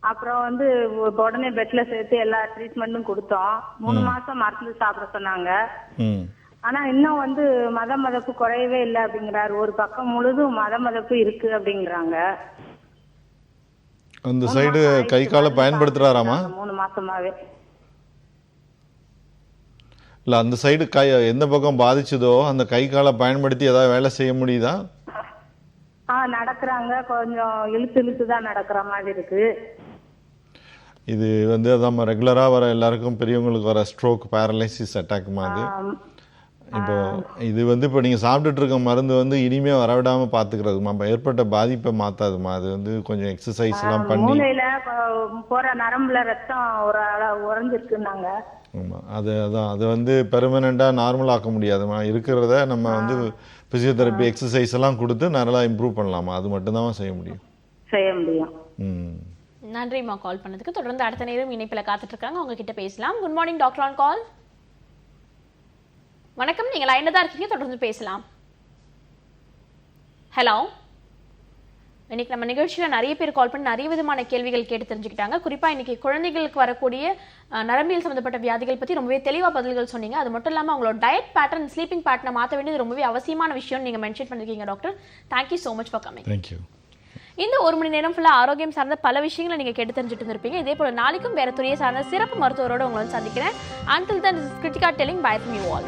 அப்புறம் உடனே பெட்ல சேர்த்து எல்லா ட்ரீட்மெண்ட்டும் கொடுத்தோம். 3 மாசம் மருந்து சாப்பிட சொன்னாங்க. ஆனா இன்னும் மதப்பு குறையவே இல்லை அப்படிங்கிறாரு. ஒரு பக்கம் முழுதும் மதப்பு இருக்கு அப்படிங்கிறாங்க. அந்த சைடு கை காலை பயன்படுத்துறாராமா? 3 மாசமாவே இல்லை, அந்த சைடு எந்த பக்கம் பாதிச்சதோ அந்த கை காலை பயன்படுத்தி ஏதாவது வேலை செய்ய முடியுதா? நடக்கிறாங்க, கொஞ்சம் இழுத்து தான் நடக்கிற மாதிரி இருக்கு. இது அதான் ரெகுலராக வர எல்லாருக்கும் பெரியவங்களுக்கு வர ஸ்ட்ரோக், பேரலைசிஸ் அட்டாக் மாதிரி. இப்போ இது வந்து இப்போ நீங்கள் சாப்பிட்டுட்டு இருக்க மருந்து வந்து இனிமே வரவிடாமல் பார்த்துக்கிறதுமா, ஏற்பட்ட பாதிப்பை மாற்றாதுமா. அது வந்து கொஞ்சம் எக்ஸசைஸ்லாம் பண்ணி. மூளையில போற நரம்புல ரத்தம் ஒரு உறைஞ்சிருக்குன்னாங்க. ஆமாம், அது வந்து பெர்மனெண்ட்டாக நார்மல் ஆக்க முடியாதுமா. இருக்கிறத நம்ம வந்து ஃபிசியோதெரப்பி எக்ஸசைஸ் எல்லாம் கொடுத்து நல்லா இம்ப்ரூவ் பண்ணலாமா. அது மட்டும்தான் செய்ய முடியும். நன்றிம்மா கால் பண்ணதுக்கு. தொடர்ந்து அடுத்த நேரம் இணைப்பில் காத்துட்டு இருக்காங்க, உங்ககிட்ட பேசலாம். குட் மார்னிங் டாக்டர் ஆன் கால். வணக்கம், நீங்க லைன்ல தான் இருக்கீங்க, தொடர்ந்து பேசலாம். ஹலோ. இன்னைக்கு நம்ம நிகழ்ச்சியில் நிறைய பேர் கால் பண்ணி நிறைய விதமான கேள்விகள் கேட்டு தெரிஞ்சுக்கிட்டாங்க. குறிப்பாக இன்னைக்கு குழந்தைகளுக்கு வரக்கூடிய நரம்பியல் சம்மந்தப்பட்ட வியாதிகள் பற்றி ரொம்பவே தெளிவாக பதில்கள் சொன்னீங்க. அது மட்டும் இல்லாமல் அவங்களோட டயட் பேட்டர்ன், ஸ்லீப்பிங் பேட்டர்னை மாற்ற வேண்டியது ரொம்பவே அவசியமான விஷயம் நீங்கள் மென்ஷன் பண்ணிருக்கீங்க doctor. Thank you so much for coming. Thank you. இந்த ஒரு மணி நேரம் ஃபுல்லாக ஆரோக்கியம் சார்ந்த பல விஷயங்களை நீங்கள் கேட்டு தெரிஞ்சுட்டு இருந்திருப்பீங்க. இதே போல நாளைக்கும் வேற துறையை சார்ந்த சிறப்பு மருத்துவரோடு உங்களை வந்து சந்திக்கிறேன். Until then, this is Kritika telling bye from you all.